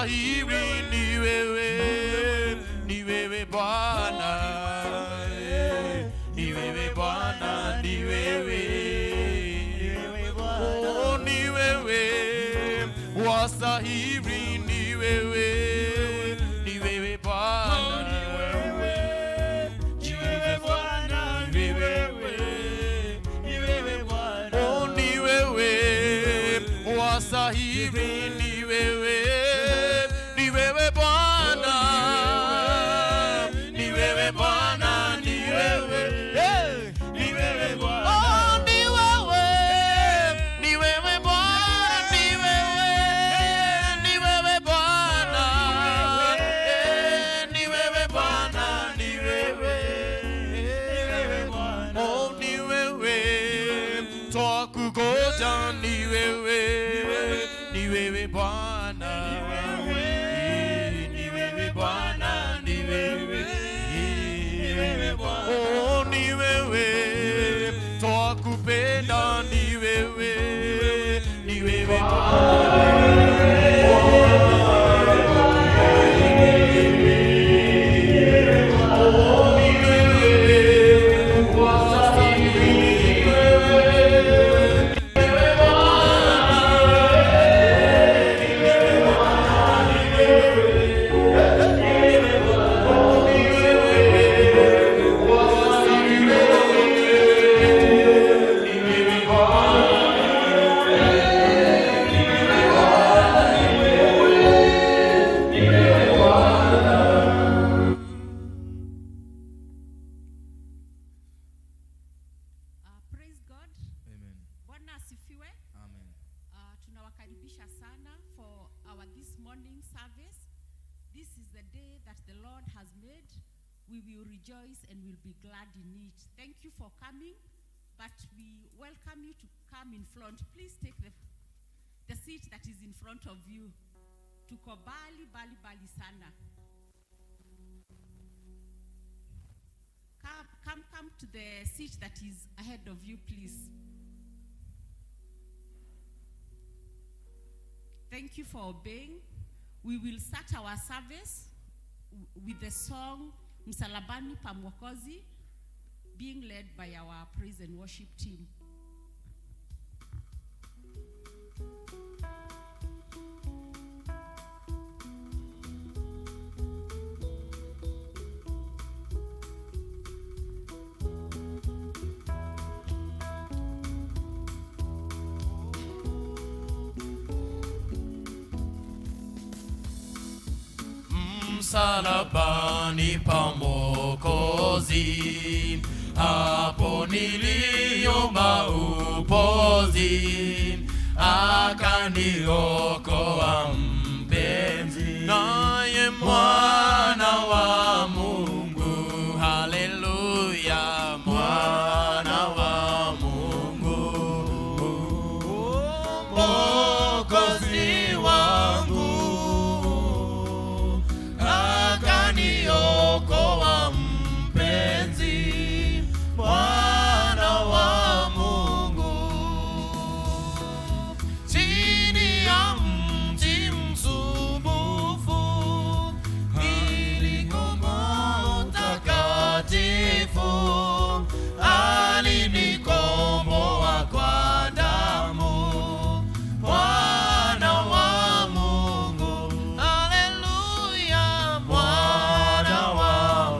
wastahili ni wewe, ni wewe Bwana, ni wewe Bwana, ni wewe, oh ni wewe, wastahili ni wewe, ni wewe Bwana, ni wewe, ni wewe Bwana, ni wewe, ni wewe Bwana, oh ni wewe, wastahili ni wewe, ni wewe Bwana, ni wewe Bwana, ni wewe, ni wewe Bwana, oh ni wewe, ni wewe Bwana, ni wewe, ni wewe Bwana, ni wewe Bwana, ni wewe, oh ni wewe, twakungoja ni wewe, ni wewe Bwana, ni wewe Bwana, ni wewe, oh ni wewe, twakupenda ni wewe, ni wewe Bwana. Praise God. Amen. Bwana asifiwe. Amen. Tunawakaribisha sana for our this morning service. This is the day that the Lord has made. We will rejoice and will be glad in it. Thank you for coming, but we welcome you to come in front. Please take the seat that is in front of you. Tuko bali sana. Come to the seat that is ahead of you, please. Thank you for obeying. We will start our service with the song Msalabani pa Mwokozi, being led by our praise and worship team. Msalabani pa Mwokozi, hapo niliomba upozi, akaniokoa mpenzi, naye mwana wa Mungu, haleluya, mwana wa Mungu, Mwokozi wangu, akaniokoa mpenzi, mwana wa Mungu, chini ya mti msumbufu, ilikoma utakatifu, alinikomboa kwa damu, mwana wa Mungu, haleluya, mwana wa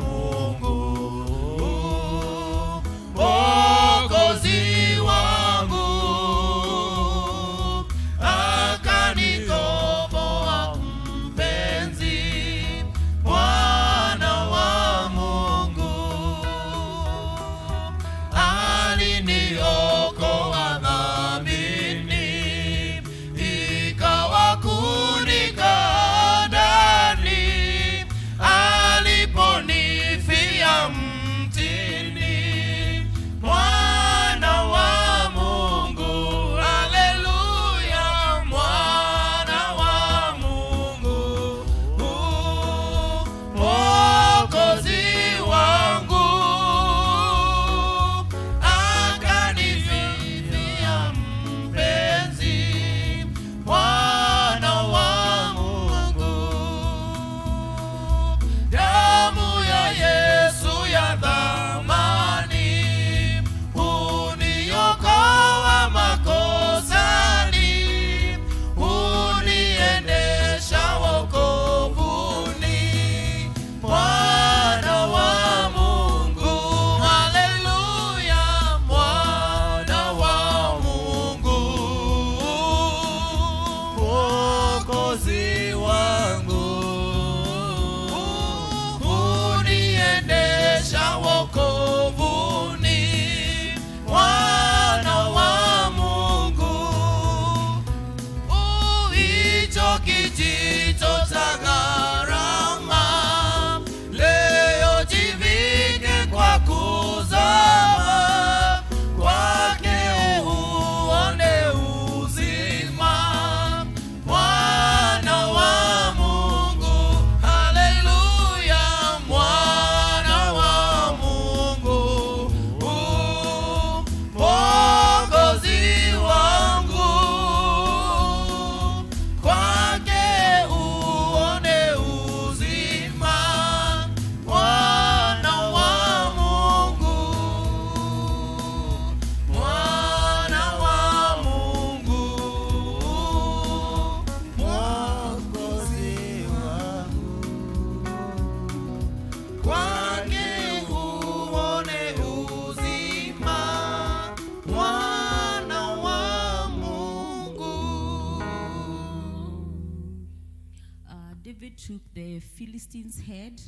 David took the Philistines' head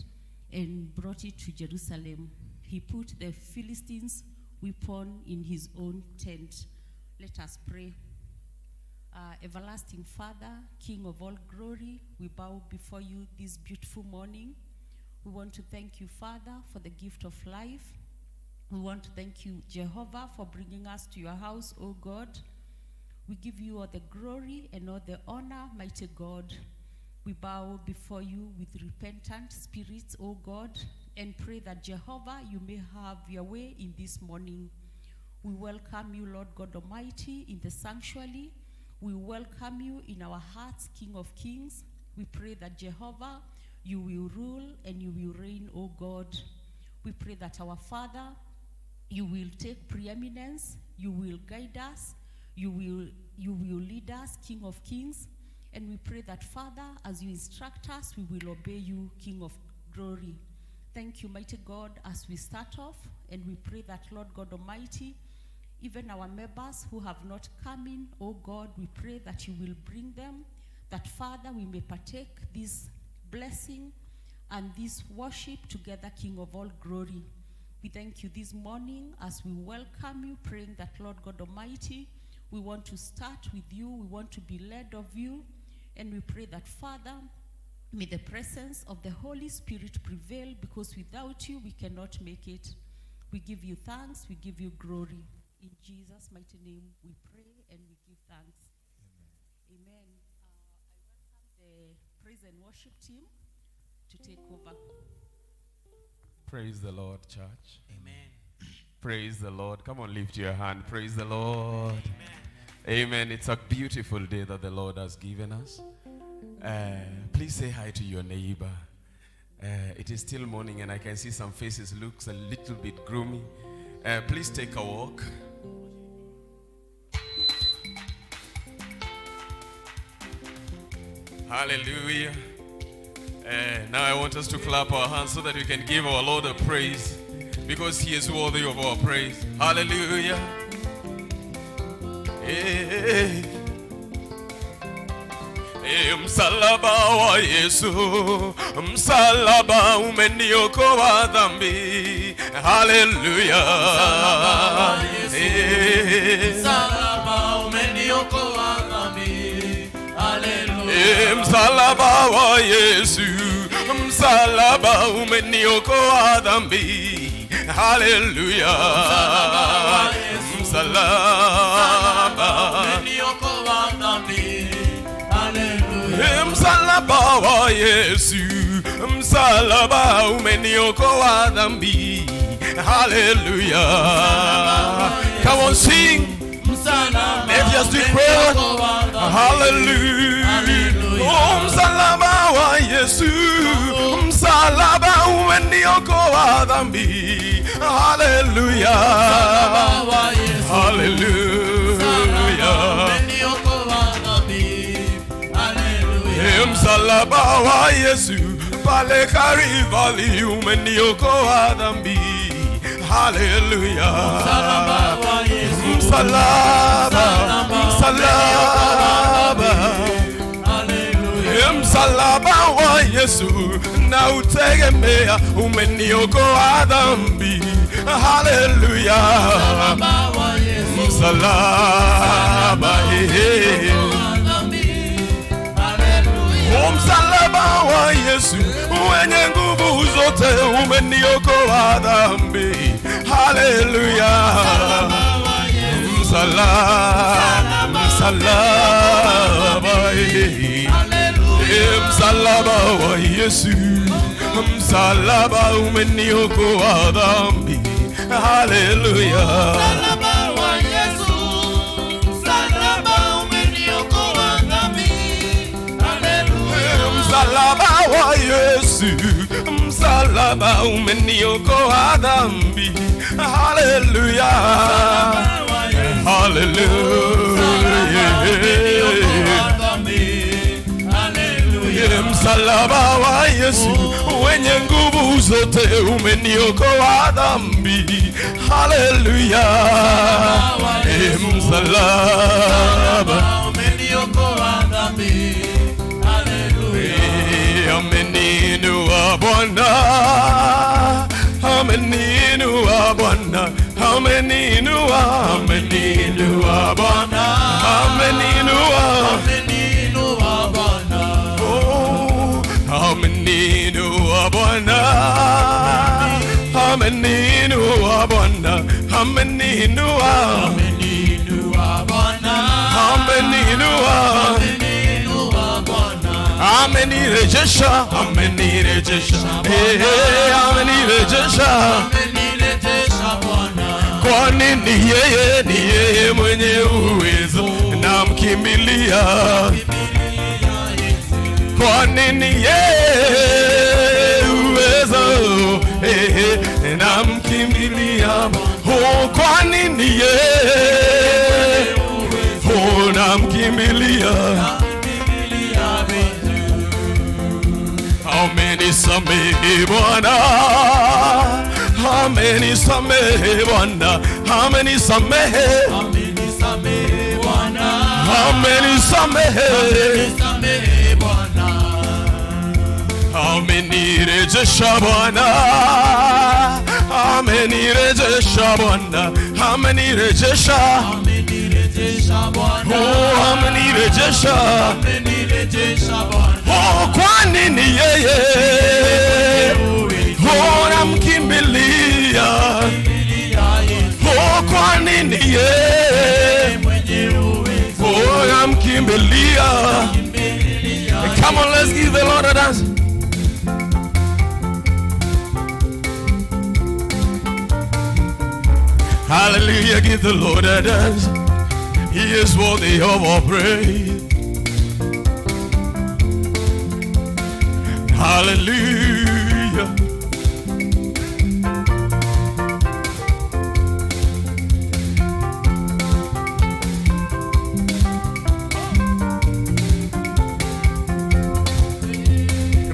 and brought it to Jerusalem. He put the Philistines' weapon in his own tent. Let us pray. Everlasting Father, King of all glory, we bow before you this beautiful morning. We want to thank you, Father, for the gift of life. We want to thank you, Jehovah, for bringing us to your house, O God. We give you all the glory and all the honor, mighty God. We bow before you with repentant spirits, O God, and pray that, Jehovah, you may have your way in this morning. We welcome you, Lord God Almighty, in the sanctuary. We welcome you in our hearts, King of Kings. We pray that, Jehovah, you will rule and you will reign, O God. We pray that, our Father, you will take preeminence, you will guide us, you will lead us, King of Kings. And we pray that, Father, as you instruct us, we will obey you, King of glory. Thank you, mighty God, as we start off. And we pray that, Lord God Almighty, even our members who have not come in, oh God, we pray that you will bring them, that, Father, we may partake this blessing and this worship together, King of all glory. We thank you this morning as we welcome you, praying that, Lord God Almighty, we want to start with you, we want to be led of you, and we pray that, Father, may the presence of the Holy Spirit prevail, because without you we cannot make it. We give you thanks, we give you glory. In Jesus' mighty name we pray and we give thanks. Amen. I welcome the praise and worship team to take over. Praise the Lord, church. Amen. Praise the Lord. Come on, lift your hand. Praise the Lord. Amen. Amen. It's a beautiful day that the Lord has given us. Please say hi to your neighbor. It is still morning and I can see some faces looks a little bit gloomy. Please take a walk. Hallelujah. Now I want us to clap our hands so that we can give our Lord a praise, because he is worthy of our praise. Hallelujah. Hey. Msalaba wa Yesu, msalaba umeniokoa dhambi. Hallelujah. Msalaba umeniokoa dhambi. Hallelujah. Msalaba wa Yesu, msalaba umeniokoa dhambi. Hallelujah. Msalaba umeniokoa dhambi. Msalaba wa Yesu, msalaba umeniokoa dhambi. Hallelujah. Come on, sing. Let's just declare. Hallelujah. Oh, msalaba wa Yesu, msalaba umeniokoa dhambi. Hallelujah. Hallelujah. Msalaba wa Yesu, pale Kalvari umeniokoa dhambi. Hallelujah. Msalaba wa Yesu, msalaba. Hallelujah. Msalaba wa Yesu na utegemea, umeniokoa dhambi. Hallelujah. Msalaba wa Yesu, msalaba. Msalaba wa Yesu wenye nguvu zote umeniokoa dhambi. Hallelujah. Msalaba, msalaba. Msalaba wa Yesu, msalaba umeniokoa dhambi. Hallelujah. Msalaba wa Yesu, msalaba umeniokoa dhambi. Hallelujah. Hallelujah. Msalaba wa Yesu wenye nguvu zote umeniokoa dhambi. Hallelujah. Msalaba umeniokoa dhambi. Ameninua Bwana, ameninua Bwana, ameninua, ameninua Bwana, ameninua, ameninua Bwana, oh, ameninua Bwana, ameninua Bwana, ameninua, ameninua Bwana, ameninua, ameninua Bwana, amenirejesha, amenirejesha, amenirejesha, amenirejesha Bwana, kwani ni yeye mwenye uwezo, namkimbilia, kwani ni yeye uwezo, namkimbilia, oh, kwani ni yeye, oh, namkimbilia. Amenisamehe Bwana, amenisamehe Bwana, amenisamehe, amenisamehe Bwana, amenisamehe, amenisamehe Bwana, amenirejesha Bwana, amenirejesha Bwana, amenirejesha, amenirejesha Bwana, oh, amenirejesha, amenirejesha Bwana, oh, kwani ni yeye, oh, namkimbilia, oh, kwani ni yeye, oh, namkimbilia. Come on, let's give the Lord a dance. Hallelujah, give the Lord a dance. He is worthy of our praise. Hallelujah.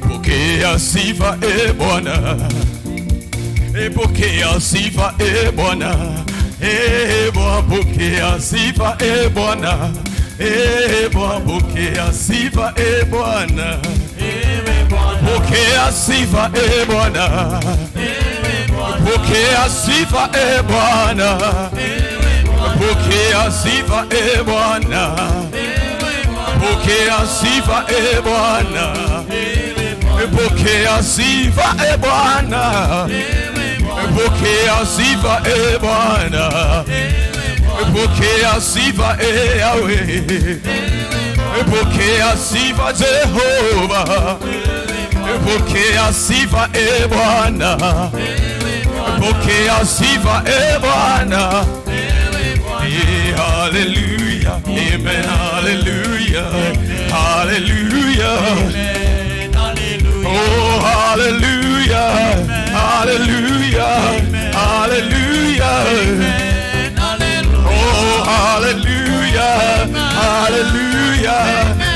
Pokea sifa Bwana, pokea sifa Bwana, Bwana pokea sifa Bwana, Bwana pokea sifa Bwana, pokea sifa Bwana, pokea sifa Bwana, pokea sifa Bwana, pokea sifa Bwana, pokea sifa Bwana, pokea sifa Bwana, pokea sifa Yahweh, pokea sifa Jehova, pokea sifa Bwana, pokea sifa Bwana. Hallelujah, amen, hallelujah, hallelujah, oh hallelujah, hallelujah, hallelujah, oh hallelujah, hallelujah,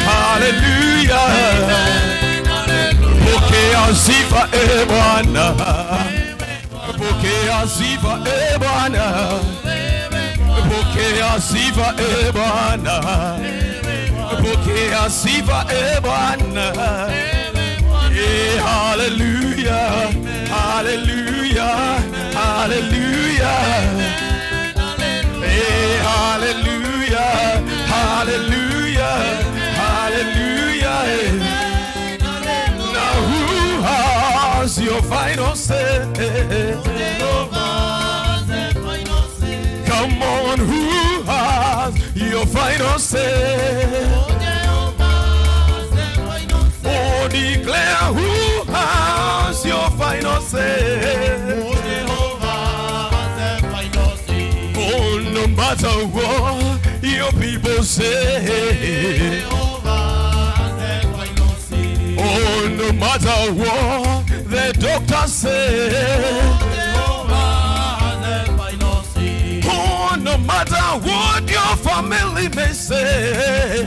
hallelujah. Pokea sifa Bwana, pokea sifa Bwana, pokea sifa Bwana, pokea sifa Bwana. Hallelujah, hallelujah, hallelujah, hallelujah, hallelujah, hallelujah. Now who has your final say? Come on, who has your final say? Oh, declare who has your final say. Oh, no matter what your people say. Oh, no matter what the doctor say. Oh, no matter what your family may say.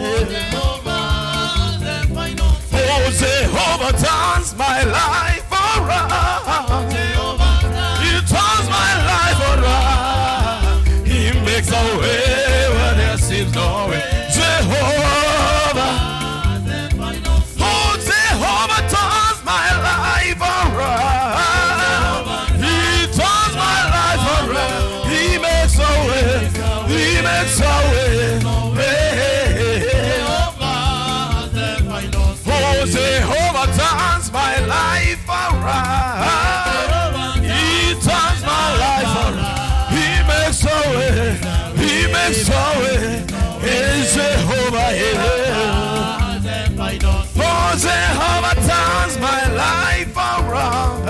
Oh, Jehovah turns my life around. He turns my life around. He makes a way where there seems no way. Jehovah, oh, Jehovah turns around. He turns my life around. He makes a way. He makes a way. He's Jehovah. Oh, Jehovah turns my life around.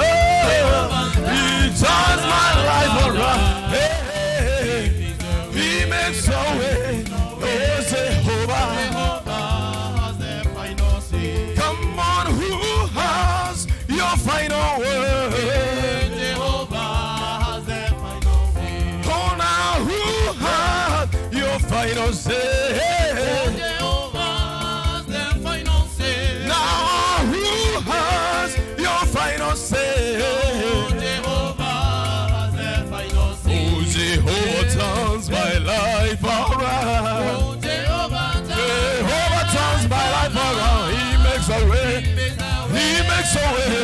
He turns my life around. He makes a way. Oh, Jehovah. Come on, who has your final word? Oh, now who has your final say? Now who has your final say? Oh, Jehovah turns my life around. Jehovah turns my life around. He makes a way. He makes a way.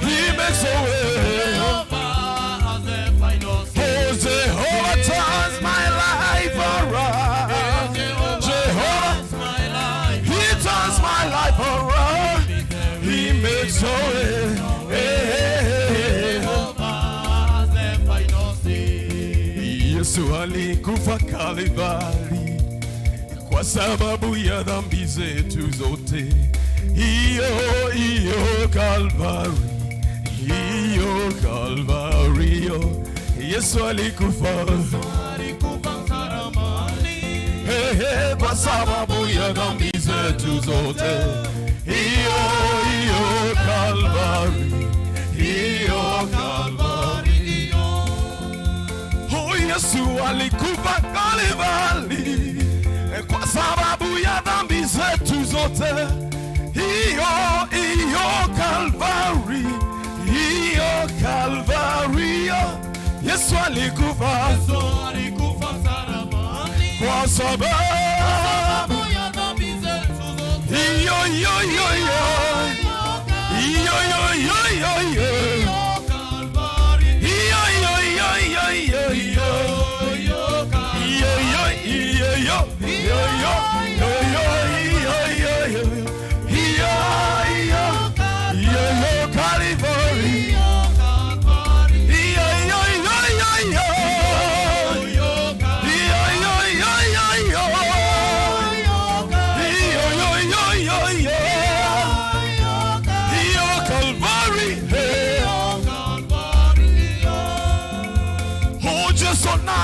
He makes a way. Oh, Jehovah turns my life around. Jehovah, He turns my life around. He makes a way. Yesu alikufa Kalvari kwa sababu ya dhambi zetu zote. Hiyo Kalvari, hiyo Kalvari. Yesu alikufa kwa sababu ya dhambi zetu zote. Hiyo Kalvari, hiyo Kalvari. Yesu alikufa Kalvari kwa sababu ya dhambi zetu zote. Hiyo Kalvari, hiyo Kalvari. Yesu alikufa kwa sababu ya dhambi zetu zote. Hiyo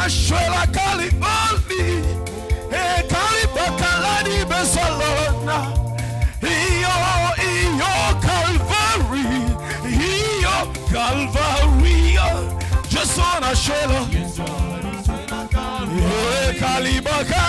Shwela Kalibali, Kalibakalani Besalona. Hiyo Kalvari, hiyo Kalvari. Just on a shwela Kalibaka.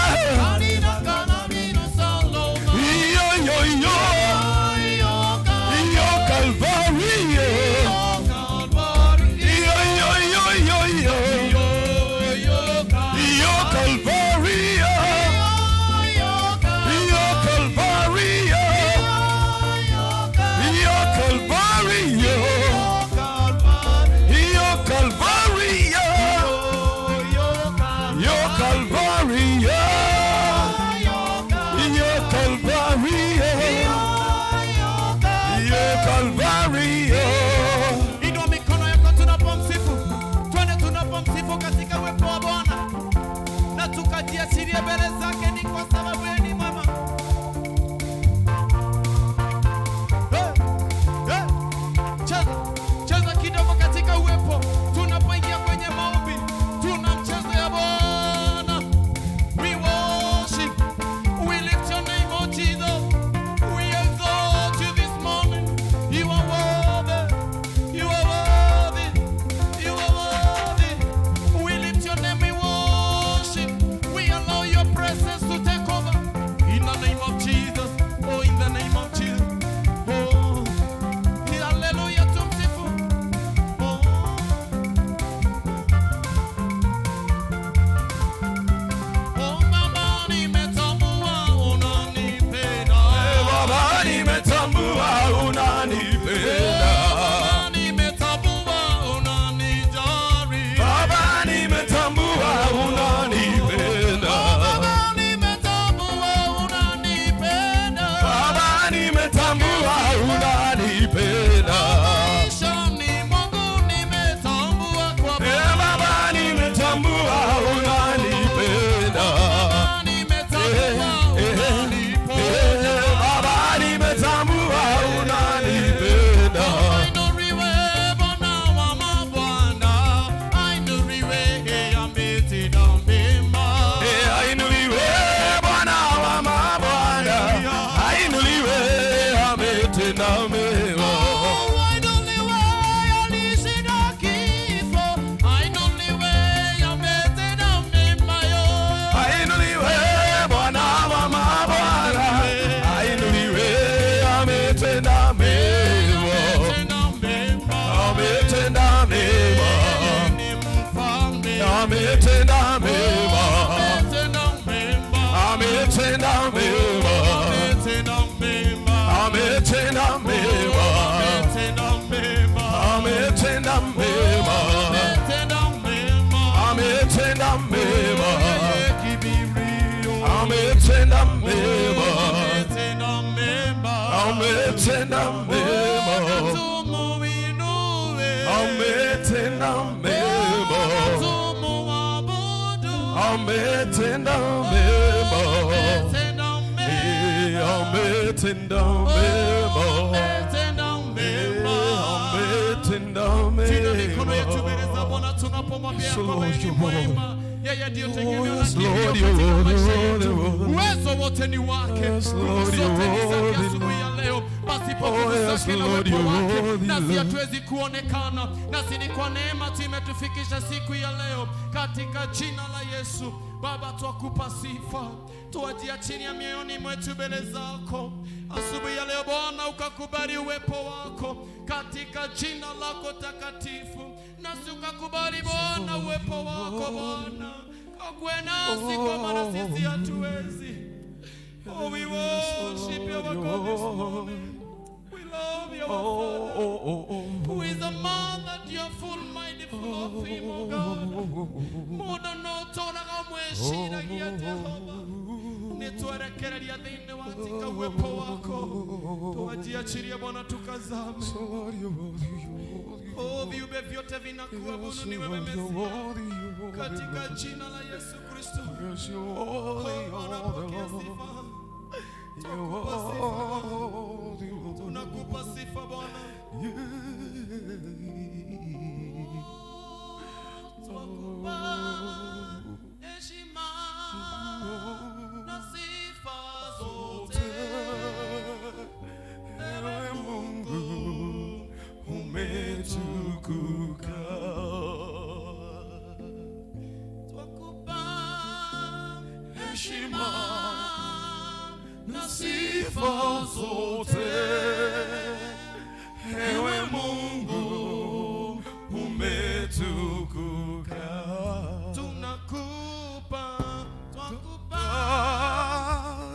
Hiyo Kalvari. Inua mikono yako tunapomsifu. Twende tunapomsifu katika uwepo wa Bwana. Na tukajiachilie mbele zake ni kwa sababu yeye ni mwema. Cheza kidogo katika uwepo. Tunapoingia kwenye maombi, tunamchezea Bwana. We worship. We lift your name, oh Jesus. We exalt you this morning. You are mema, tumuinue, ametenda mema, tumuabudu, ametenda mema, ametenda mema, ametenda mema, ametenda mema. ametenda Tina mikono yetu mema. mbele za Bwana tunapomwambia Yes, kwamba Lord, yeye ni you are. mwema. Yeye ndiyo tegemeo la Yes, kimbilio Lord, katika you are, maisha you are, yetu. you are. Uwezo wote ni wake, Yes, nguvu Lord, you zote ni zake are. asubuhi ya leo. Pasipo Oh, nguvu yes, zake na Lord, uwepo you wake, are. nasi hatuwezi kuonekana. Nasi ni kwa neema tu imetufikisha siku ya leo, katika jina la Yesu. Baba, twakupa sifa, tuwajia chini ya mioyoni mwetu mbele zako asubuhi ya leo Bwana, ukakubali uwepo wako katika jina lako takatifu, nasi ukakubali Bwana uwepo wako Bwana, kakwe nasi kwa maana sisi hatuwezi. Oh, we worship you, our God, this morning. We love you, our Father. Who is a man that you are full minded, full of him, oh God. Muda no tona kamweshira gia Jehova. Nituarekereria thini watika uwepo wako. Tuwajiachilie Bwana tukazame. Oh, viumbe vyote vinakuabudu ni wewe Mesia. Katika jina la Yesu Kristo. Oh, Bwana pokea sifa. Tunakupa sifa Bwana. Twakupa heshima na sifa zote. Ewe Mungu umetukuka. Twakupa heshima na sifa zote. Ewe Mungu umetukuka. Twakupa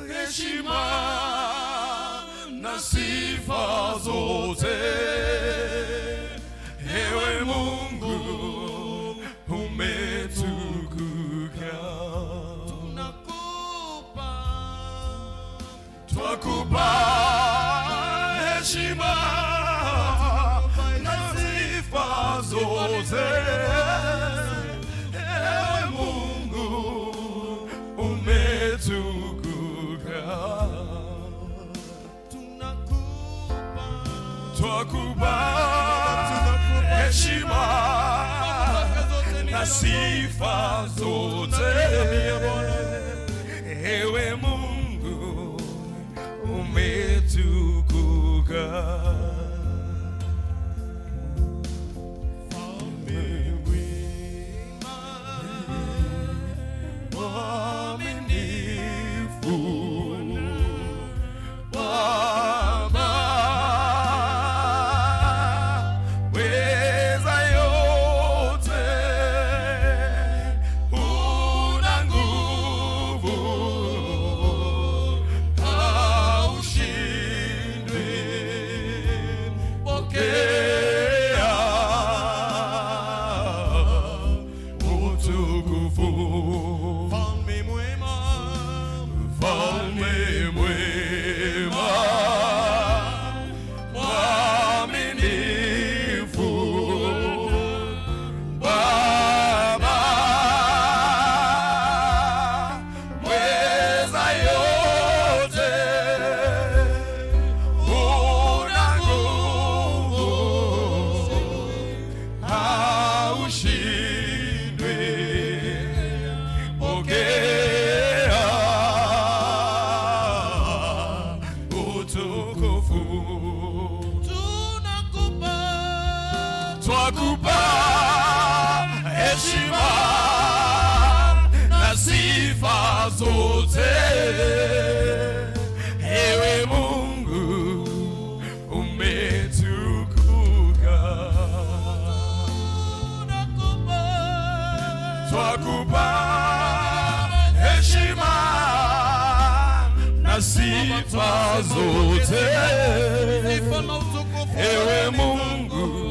heshima na sifa zote. Ewe Mungu umetukuka. Twakupa heshima na sifa zote. Ewe Mungu umetukuka. Twakupa heshima na sifa zote. Ewe Mungu umetukuka. Twakupa heshima na sifa zote. Ewe Mungu umetukuka. Twakupa heshima na sifa zote. Ewe Mungu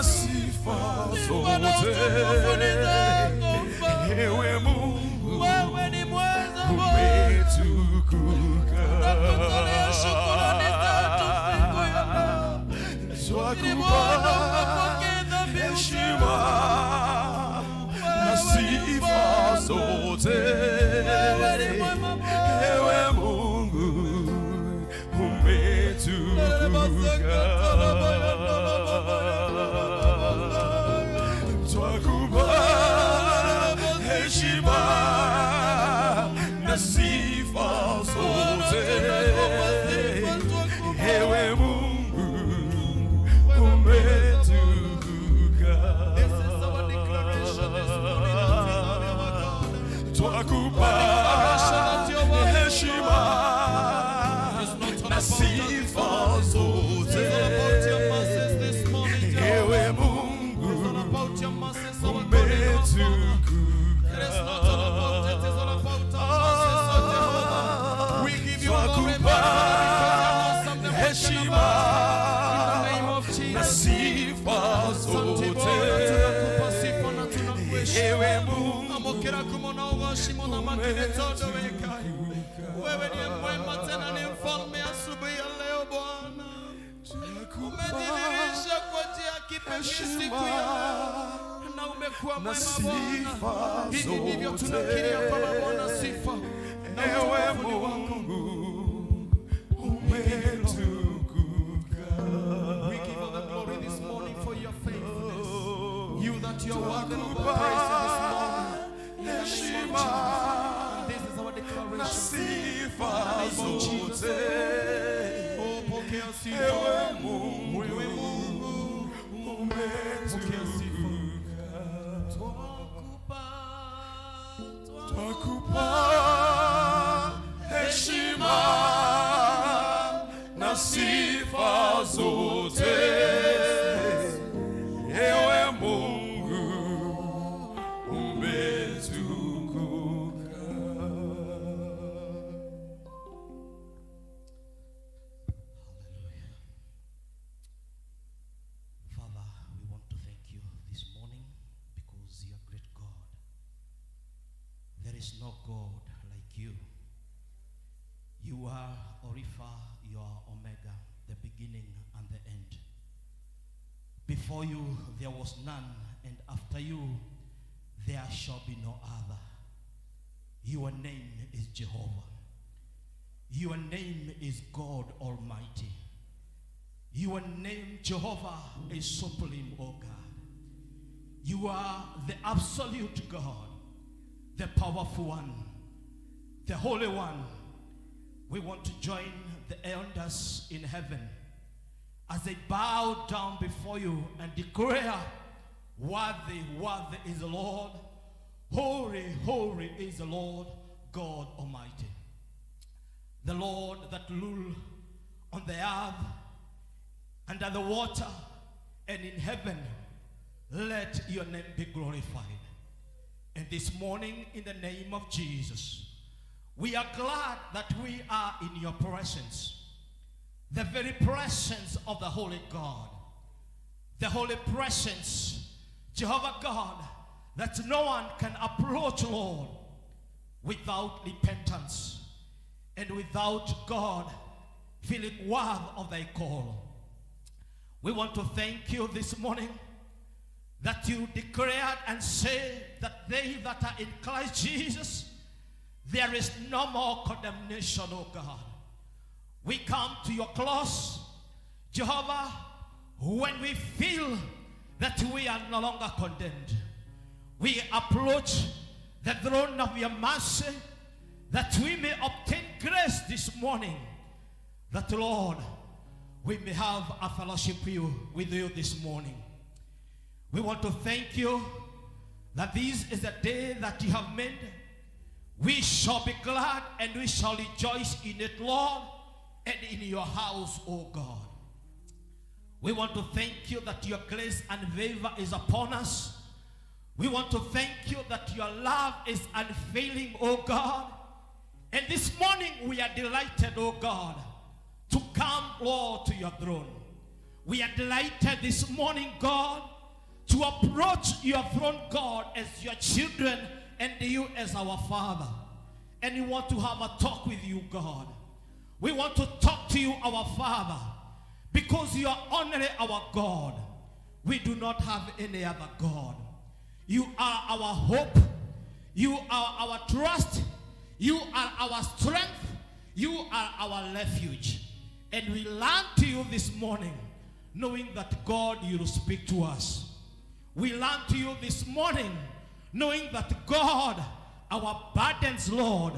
sifa Sifa na utukufu ni zako, Baba. Ewe Mungu Wewe ni mweza Bwana. umetukuka. Tunakutolea shukrani zetu siku ya leo. Ili Bwana ukapokee dhabihu Heshima na sifa zote. Wewe ni mwema Bwana. Ewe Mungu umetukuka. Twakupa heshima na sifa zote. Ewe Mungu umetukuka. This is our declaration this morning until our God. Twakupa heshima na sifa zote. Ewe Mungu umetukuka. We give you glory, because you are Heshima name na of sifa zote. Ewe Mungu Amokera kumona ugoshimo na makine todo wekai. Wewe ni mwema tena ni mfalme asubuhi ya leo Bwana. Umedhihirisha kwa njia ya kipekee siku ya leo. Na umekuwa mwema Bwana. Hivi ndivyo tunakiri kwamba Bwana sifa. Na Ewe utukufu ni wako. Mungu umetukuka. We give you the glory this morning for your faithfulness. You that you are worthy of our praise this morning. In the name of Heshima Jesus. This is our na declaration. sifa zote. Oh, pokea sifa. Ewe Mungu Wewe Mungu. Pokea sifa. Twakupa heshima na sifa zote. Ewe Mungu umetukuka. Father, we want to thank you this morning because you are great God. There is no God like you. You are Orifa, you are Omega, the beginning and the end. Before you there was none, and after you there shall be no other. Your name is Jehovah. Your name is God Almighty. Your name, Jehovah, is supreme, O God. You are the absolute God, the powerful one, the holy one. We want to join the elders in heaven as they bow down before you and declare, worthy, worthy is the Lord. Holy, holy is the Lord God Almighty. The Lord that rule on the earth, under the water, and in heaven. Let your name be glorified. And this morning, in the name of Jesus, we are glad that we are in your presence. The very presence of the Holy God. The holy presence, Jehovah God, that no one can approach, Lord, without repentance and without God feeling worthy of thy call. We want to thank you this morning that you declared and said that they that are in Christ Jesus, there is no more condemnation, oh God. We come to your close, Jehovah, when we feel that we are no longer condemned. We approach the throne of your mercy that we may obtain grace this morning, that, Lord, we may have a fellowship with you this morning. We want to thank you that this is the day that you have made. We shall be glad and we shall rejoice in it, Lord, and in your house, O God. We want to thank you that your grace and favor is upon us. We want to thank you that your love is unfailing, O God. And this morning we are delighted, O God, to come, Lord, to your throne. We are delighted this morning, God, to approach your throne, God, as your children and you as our Father. And we want to have a talk with you, God. We want to talk to you, our Father, because you are only our God. We do not have any other God. You are our hope. You are our trust. You are our strength. You are our refuge. And we learn to you this morning, knowing that God, you will speak to us. We learn to you this morning, knowing that God, our burdens, Lord,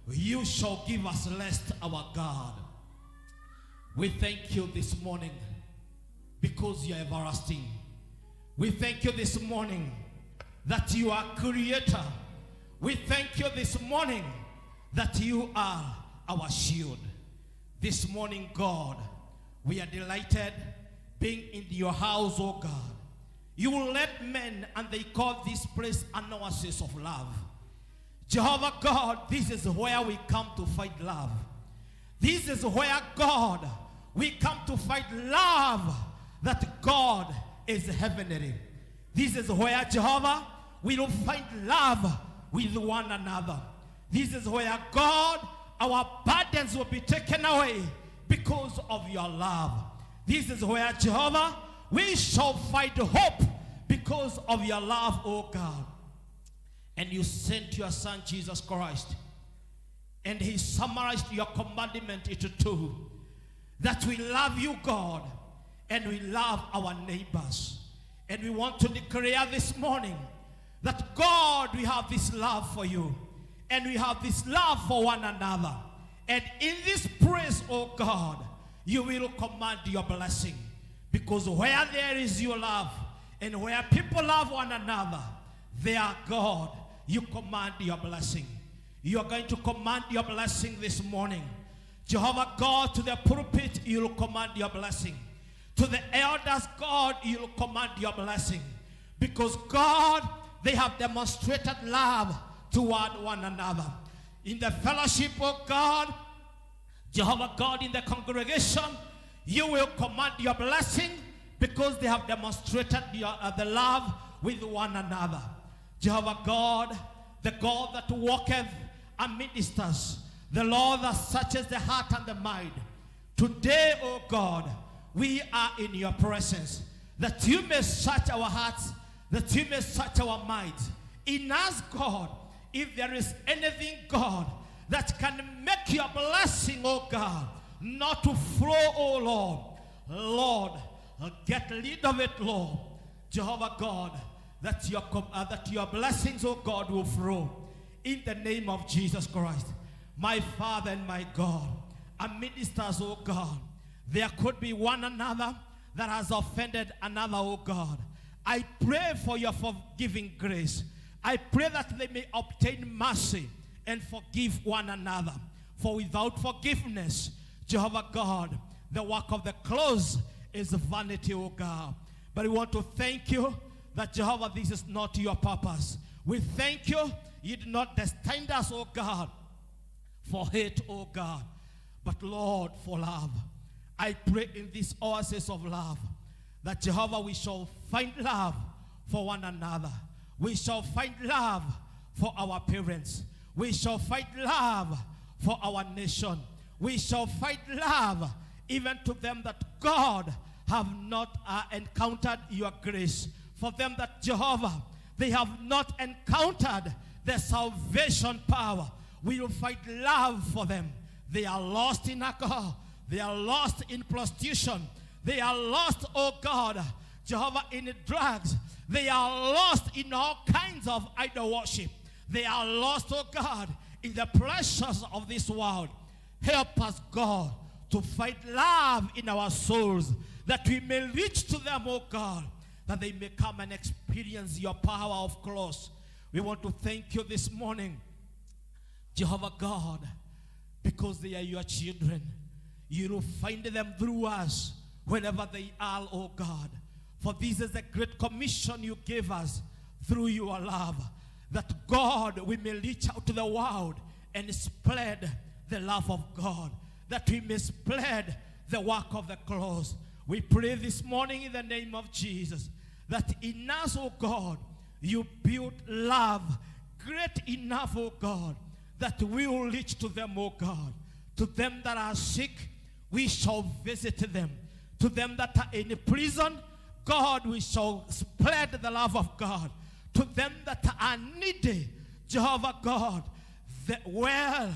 you shall give us rest, our God. We thank you this morning because you are everlasting. We thank you this morning that you are creator. We thank you this morning that you are our shield. This morning, God, we are delighted being in your house, oh God. You will let men, and they call this place an oasis of love. Jehovah God, this is where we come to fight love. This is where, God, we come to fight love, that God is heavenly. This is where, Jehovah, we will find love with one another. This is where, God, our burdens will be taken away because of your love. This is where, Jehovah, we shall find hope because of your love, oh God. And you sent your Son, Jesus Christ, and he summarized your commandment into two. That we love you, God, and we love our neighbors. And we want to declare this morning that, God, we have this love for you, and we have this love for one another. And in this praise, oh God, you will command your blessing. Because where there is your love, and where people love one another, there, God, you command your blessing. You are going to command your blessing this morning. Jehovah God, to the pulpit, you will command your blessing. To the elders, God, you will command your blessing. Because, God, they have demonstrated love toward one another. In the fellowship, oh God, Jehovah God, in the congregation, you will command your blessing because they have demonstrated the love with one another. Jehovah God, the God that walketh and ministers, the Lord that searches the heart and the mind. Today, oh God, we are in your presence, that you may search our hearts, that you may search our minds. In us, God, if there is anything, God, that can make your blessing, oh God, not to flow, oh Lord, get rid of it, Lord. Jehovah God, that your blessings, oh God, will flow in the name of Jesus Christ. My Father and my God, and ministers, oh God, there could be one another that has offended another, oh God. I pray for your forgiving grace. I pray that they may obtain mercy and forgive one another. For without forgiveness, Jehovah God, the work of the cross is vanity, oh God. But we want to thank you that, Jehovah, this is not your purpose. We thank you, you did not destine us, oh God, for hate, oh God, but Lord, for love. I pray in this oasis of love that, Jehovah, we shall find love for one another. We shall find love for our parents. We shall find love for our nation. We shall find love even to them that, God, have not encountered your grace. For them that, Jehovah, they have not encountered the salvation power. We will fight love for them. They are lost in alcohol. They are lost in prostitution. They are lost, oh God, Jehovah, in drugs. They are lost in all kinds of idol worship. They are lost, oh God, in the pleasures of this world. Help us, God, to fight love in our souls, that we may reach to them, oh God, that they may come and experience your power of cross. We want to thank you this morning, Jehovah God, because they are your children. You will find them through us wherever they are, oh God. For this is the great commission you gave us through your love, that, God, we may reach out to the world and spread the love of God, that we may spread the work of the cross. We pray this morning in the name of Jesus, that in us, oh God, you build love great enough, oh God, that we will reach to them, oh God. To them that are sick, we shall visit them. To them that are in prison, God, we shall spread the love of God. To them that are needy, Jehovah God, the well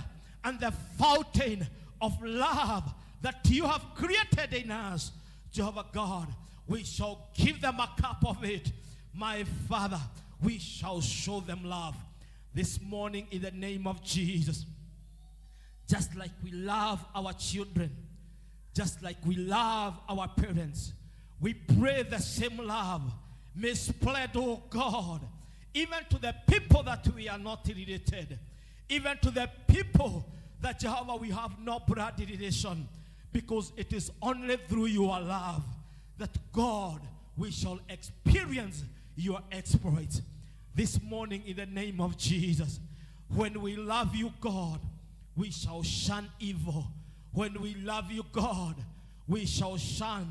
and the fountain of love that you have created in us, Jehovah God, we shall give them a cup of it. My Father, we shall show them love this morning in the name of Jesus. Just like we love our children, just like we love our parents, we pray the same love may spread, oh God, even to the people that we are not related, even to the people that, Jehovah, we have no blood relation, because it is only through your love that, God, we shall experience your exploits. This morning in the name of Jesus, when we love you, God, we shall shun evil. When we love you, God, we shall shun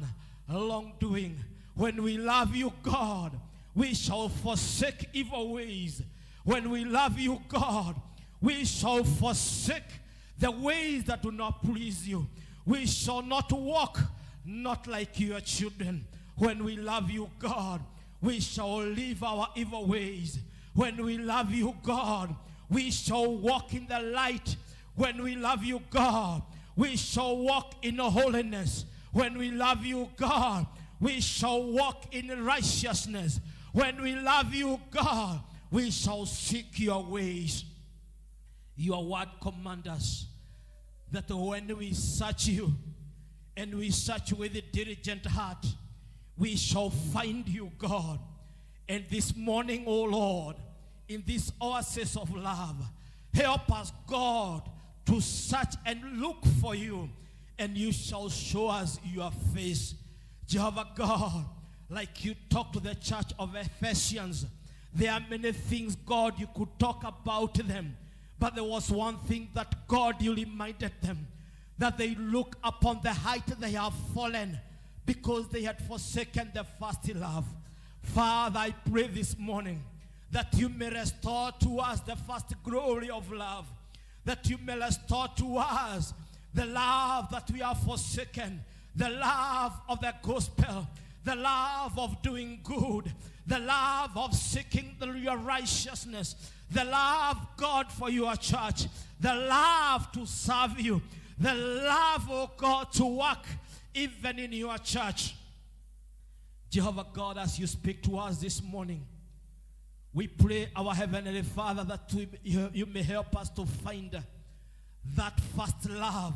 wrongdoing. When we love you, God, we shall forsake evil ways. When we love you, God, we shall forsake the ways that do not please you. We shall not walk not like your children. When we love you, God, we shall leave our evil ways. When we love you, God, we shall walk in the light. When we love you, God, we shall walk in holiness. When we love you, God, we shall walk in righteousness. When we love you, God, we shall seek your ways. Your word commands us that when we search you, and we search with a diligent heart, we shall find you, God. And this morning, oh Lord, in this oasis of love, help us, God, to search and look for you, and you shall show us your face. Jehovah God, like you talked to the church of Ephesians, there are many things, God, you could talk about them, but there was one thing that, God, you reminded them, that they look upon the height they have fallen because they had forsaken the first love. Father, I pray this morning that you may restore to us the first glory of love, that you may restore to us the love that we have forsaken, the love of the gospel, the love of doing good, the love of seeking your righteousness, the love, God, for your church, the love to serve you, the love, oh God, to work even in your church. Jehovah God, as you speak to us this morning, we pray, our Heavenly Father, that you may help us to find that first love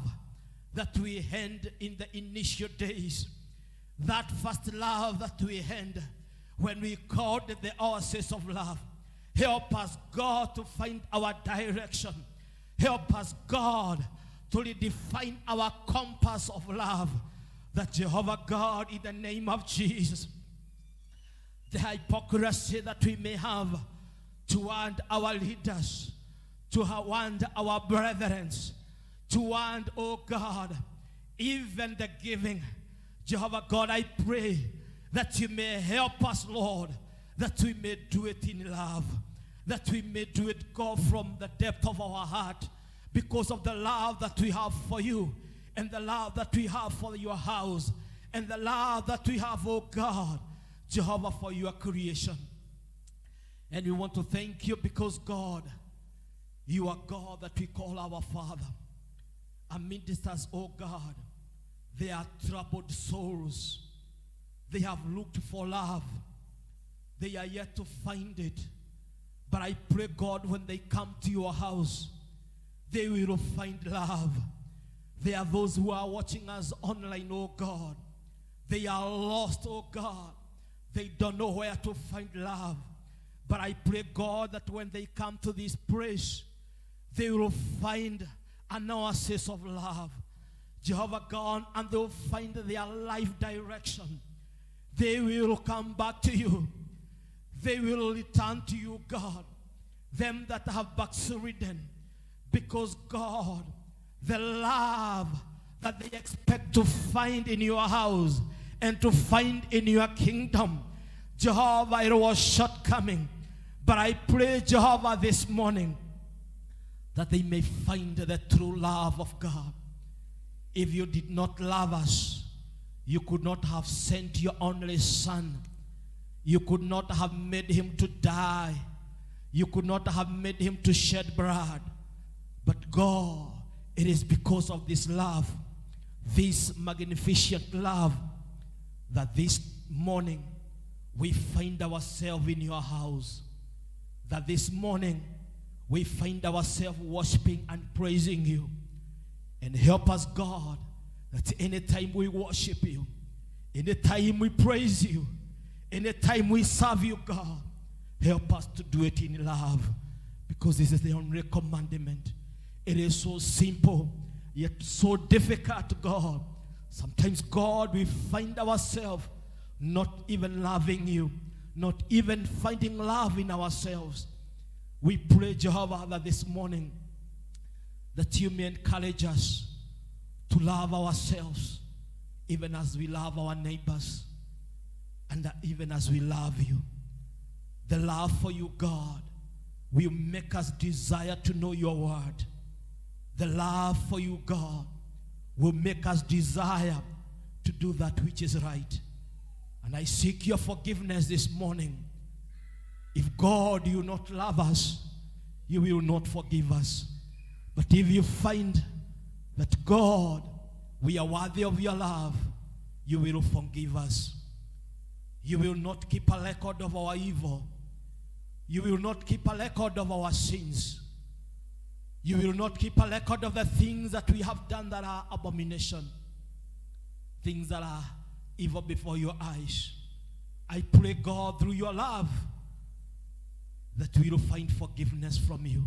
that we had in the initial days, that first love that we had when we called the oasis of love. Help us, God, to find our direction. Help us, God, to redefine our compass of love, that, Jehovah God, in the name of Jesus, the hypocrisy that we may have toward our leaders, toward our brethren, toward, oh God, even the giving. Jehovah God, I pray that you may help us, Lord, that we may do it in love, that we may do it, God, from the depth of our heart, because of the love that we have for you, and the love that we have for your house, and the love that we have, oh God, Jehovah, for your creation. And we want to thank you because, God, you are God that we call our Father. Amidst us, oh God, they are troubled souls. They have looked for love. They are yet to find it. But I pray, God, when they come to your house, they will find love. There are those who are watching us online, oh God. They are lost, oh God. They don't know where to find love. But I pray, God, that when they come to this place, they will find an oasis of love. Jehovah God, and they will find their life direction. They will come back to you. They will return to you, God. Them that have backslidden. Because, God, the love that they expect to find in your house and to find in your kingdom, Jehovah, it was shortcoming. But I pray, Jehovah, this morning that they may find the true love of God. If you did not love us, you could not have sent your only Son. You could not have made him to die. You could not have made him to shed blood. But God, it is because of this love, this magnificent love, that this morning we find ourselves in your house. That this morning we find ourselves worshiping and praising you. And help us, God, that anytime we worship you, anytime we praise you, anytime we serve you, God, help us to do it in love, because this is the only commandment. It is so simple, yet so difficult, God. Sometimes, God, we find ourselves not even loving you, not even finding love in ourselves. We pray, Jehovah, that this morning that you may encourage us to love ourselves even as we love our neighbors, and that even as we love you. The love for you, God, will make us desire to know your word. The love for you, God, will make us desire to do that which is right. And I seek your forgiveness this morning. If God, you not love us, you will not forgive us. But if you find that, God, we are worthy of your love, you will forgive us. You will not keep a record of our evil. You will not keep a record of our sins. You will not keep a record of the things that we have done that are abomination, things that are evil before your eyes. I pray, God, through your love, that we will find forgiveness from you.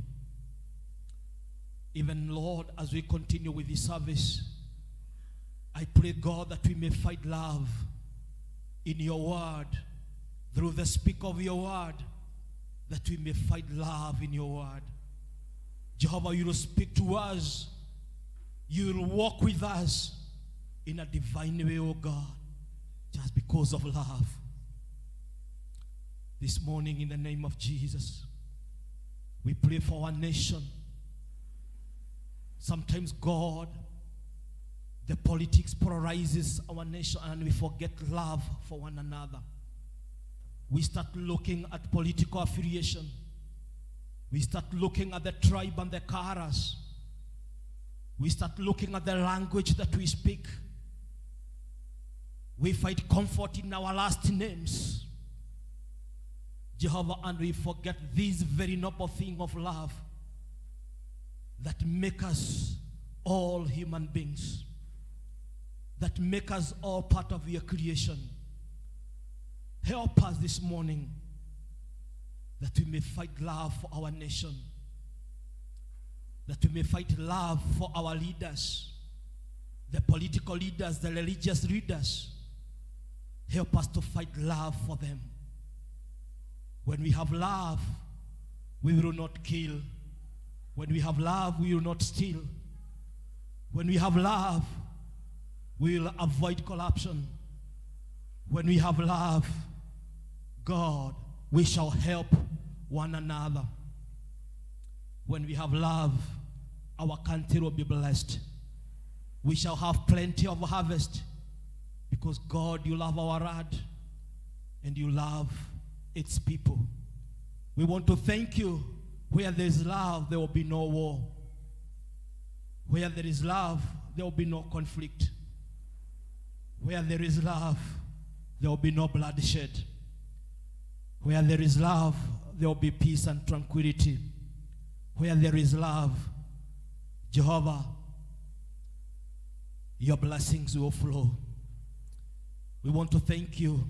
Even, Lord, as we continue with this service, I pray, God, that we may find love in your word, through the speak of your word, that we may find love in your word. Jehovah, you will speak to us. You will walk with us in a divine way, oh God, just because of love. This morning, in the name of Jesus, we pray for our nation. Sometimes, God, the politics polarizes our nation and we forget love for one another. We start looking at political affiliation. We start looking at the tribe and the caras. We start looking at the language that we speak. We find comfort in our last names, Jehovah, and we forget this very noble thing of love that make us all human beings, that make us all part of your creation. Help us this morning that we may fight love for our nation, that we may fight love for our leaders, the political leaders, the religious leaders. Help us to fight love for them. When we have love, we will not kill. When we have love, we will not steal. When we have love, we will avoid corruption. When we have love, God, we shall help one another. When we have love, our country will be blessed. We shall have plenty of harvest, because, God, you love our land and you love its people. We want to thank you. Where there is love, there will be no war. Where there is love, there will be no conflict. Where there is love, there will be no bloodshed. Where there is love, there will be peace and tranquility. Where there is love, Jehovah, your blessings will flow. We want to thank you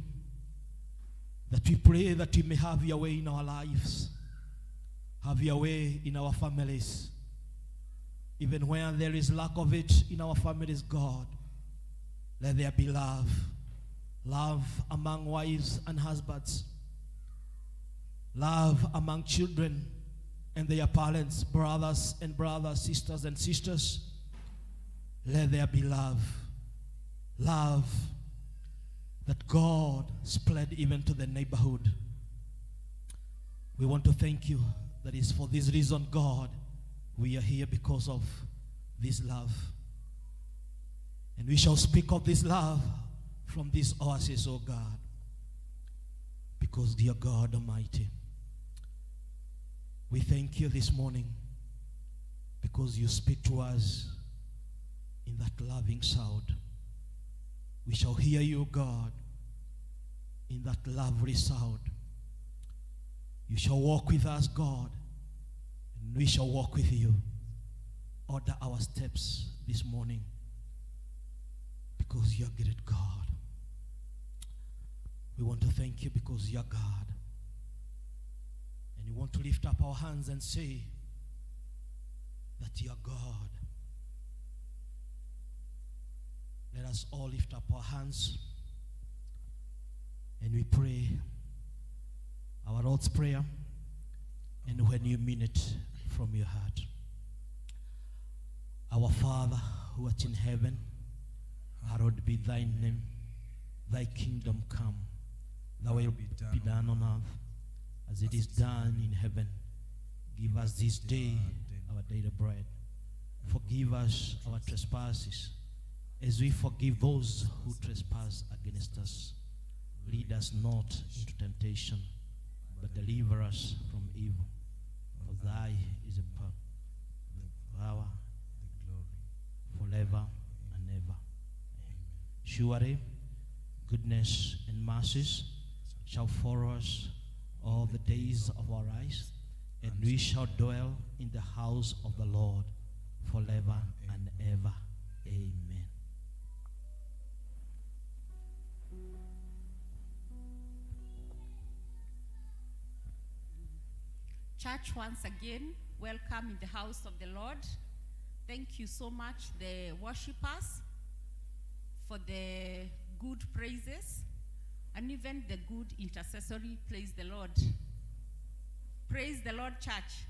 that we pray that you may have your way in our lives, have your way in our families. Even when there is lack of it in our families, God, let there be love. Love among wives and husbands. Love among children and their parents, brothers and brothers, sisters and sisters. Let there be love. Love that God spread even to the neighborhood. We want to thank you that is for this reason, God, we are here because of this love. And we shall speak of this love from this oasis, oh God. Because, dear God Almighty, we thank you this morning because you speak to us in that loving sound. We shall hear you, God, in that lovely sound. You shall walk with us, God, and we shall walk with you. Order our steps this morning because you're great, God. We want to thank you because you're God. And we want to lift up our hands and say that you're God. Let us all lift up our hands and we pray our Lord's Prayer, and when you mean it from your heart. Our Father who art in heaven, hallowed be thy name. Thy kingdom come. Thy will be done on earth as it is done in heaven. Give us this day our daily bread. Forgive us our trespasses as we forgive those who trespass against us. Lead us not into temptation, but deliver us from evil. For thy is the power, the glory, forever and ever. Amen. Surely, goodness and mercies shall follow us all the days of our lives, and we shall dwell in the house of the Lord forever and ever. Amen. Church, once again, welcome in the house of the Lord. Thank you so much, the worshipers, for the good praises and even the good intercessory. Praise the Lord. Praise the Lord, church.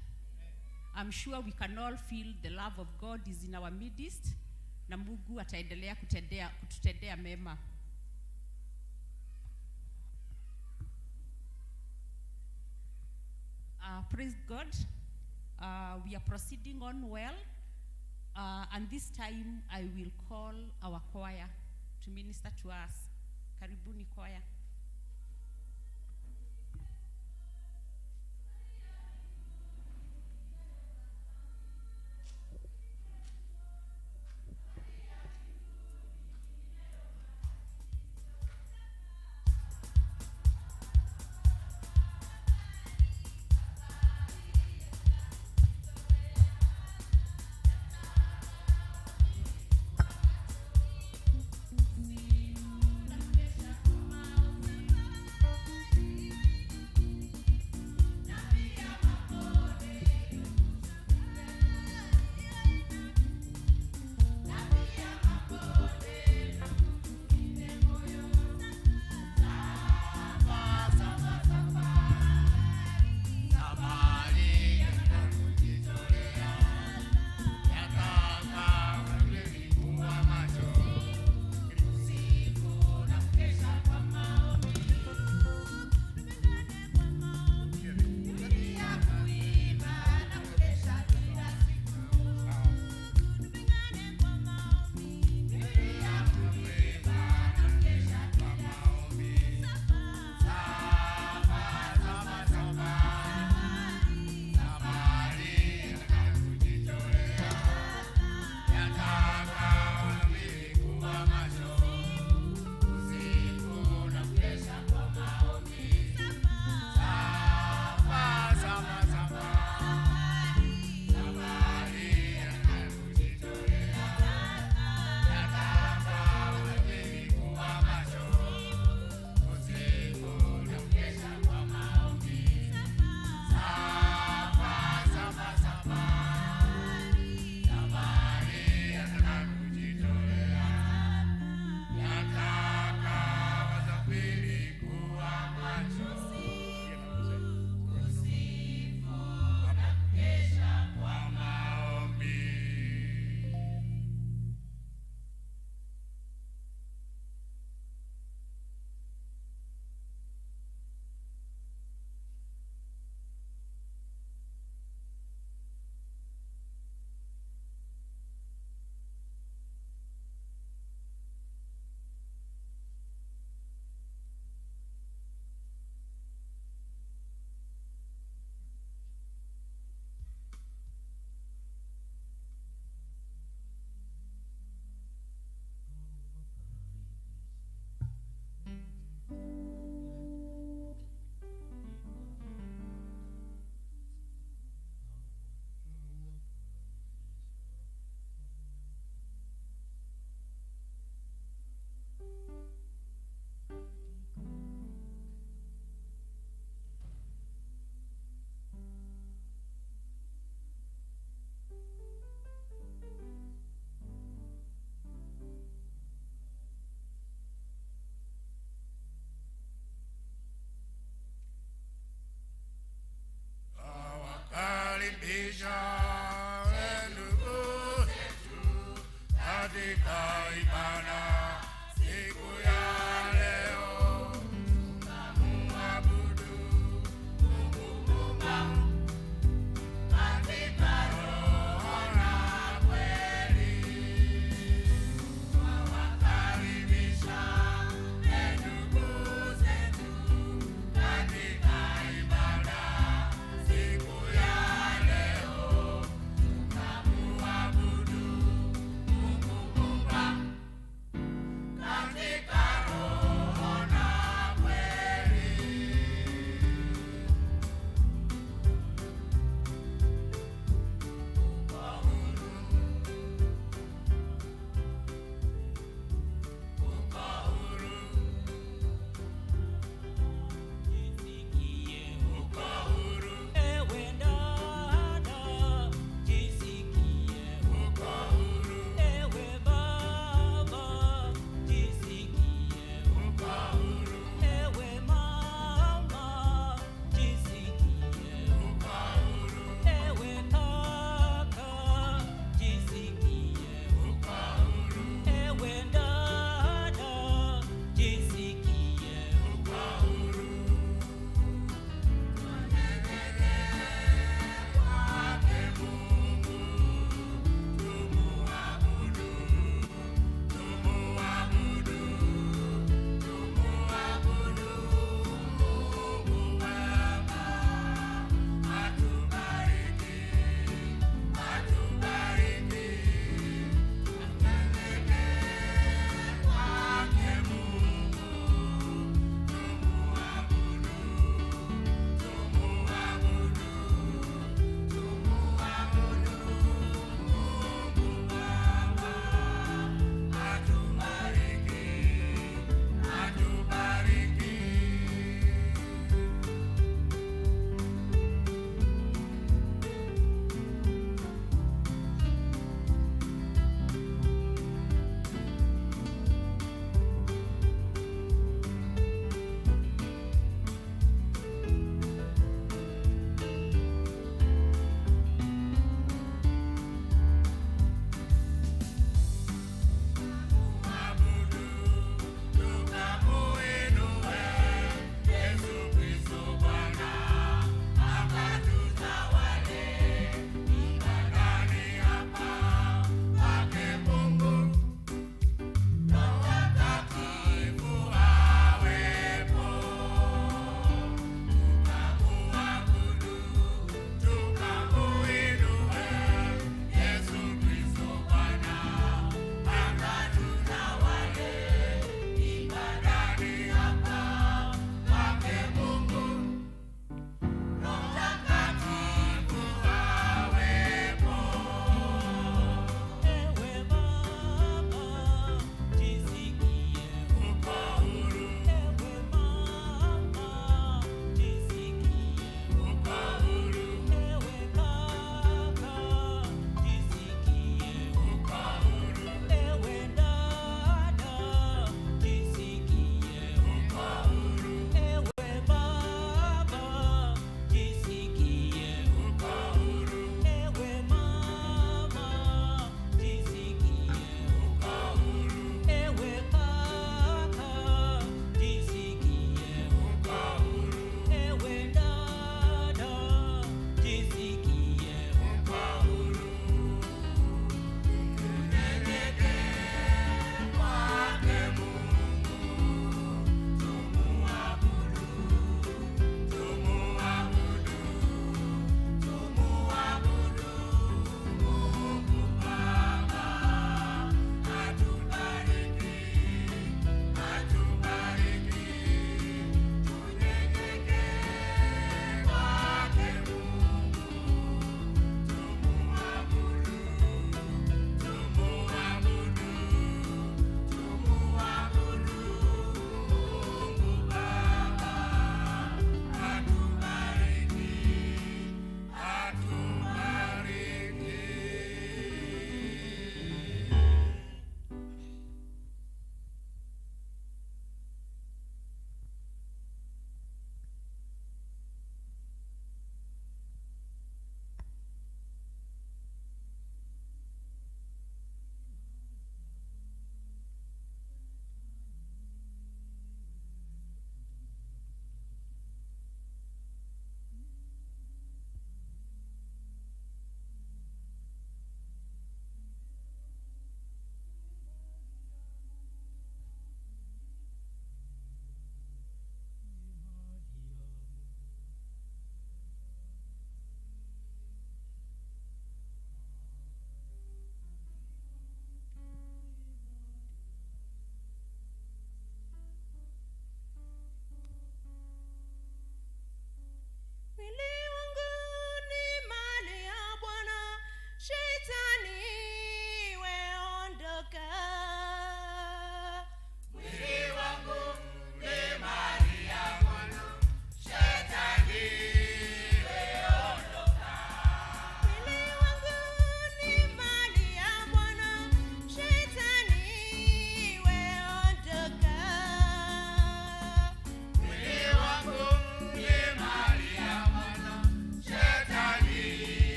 I'm sure we can all feel the love of God is in our midst, na Mungu ataendelea kututendea mema. Praise God. We are proceeding on well. And this time I will call our choir to minister to us. Karibuni choir. Come out.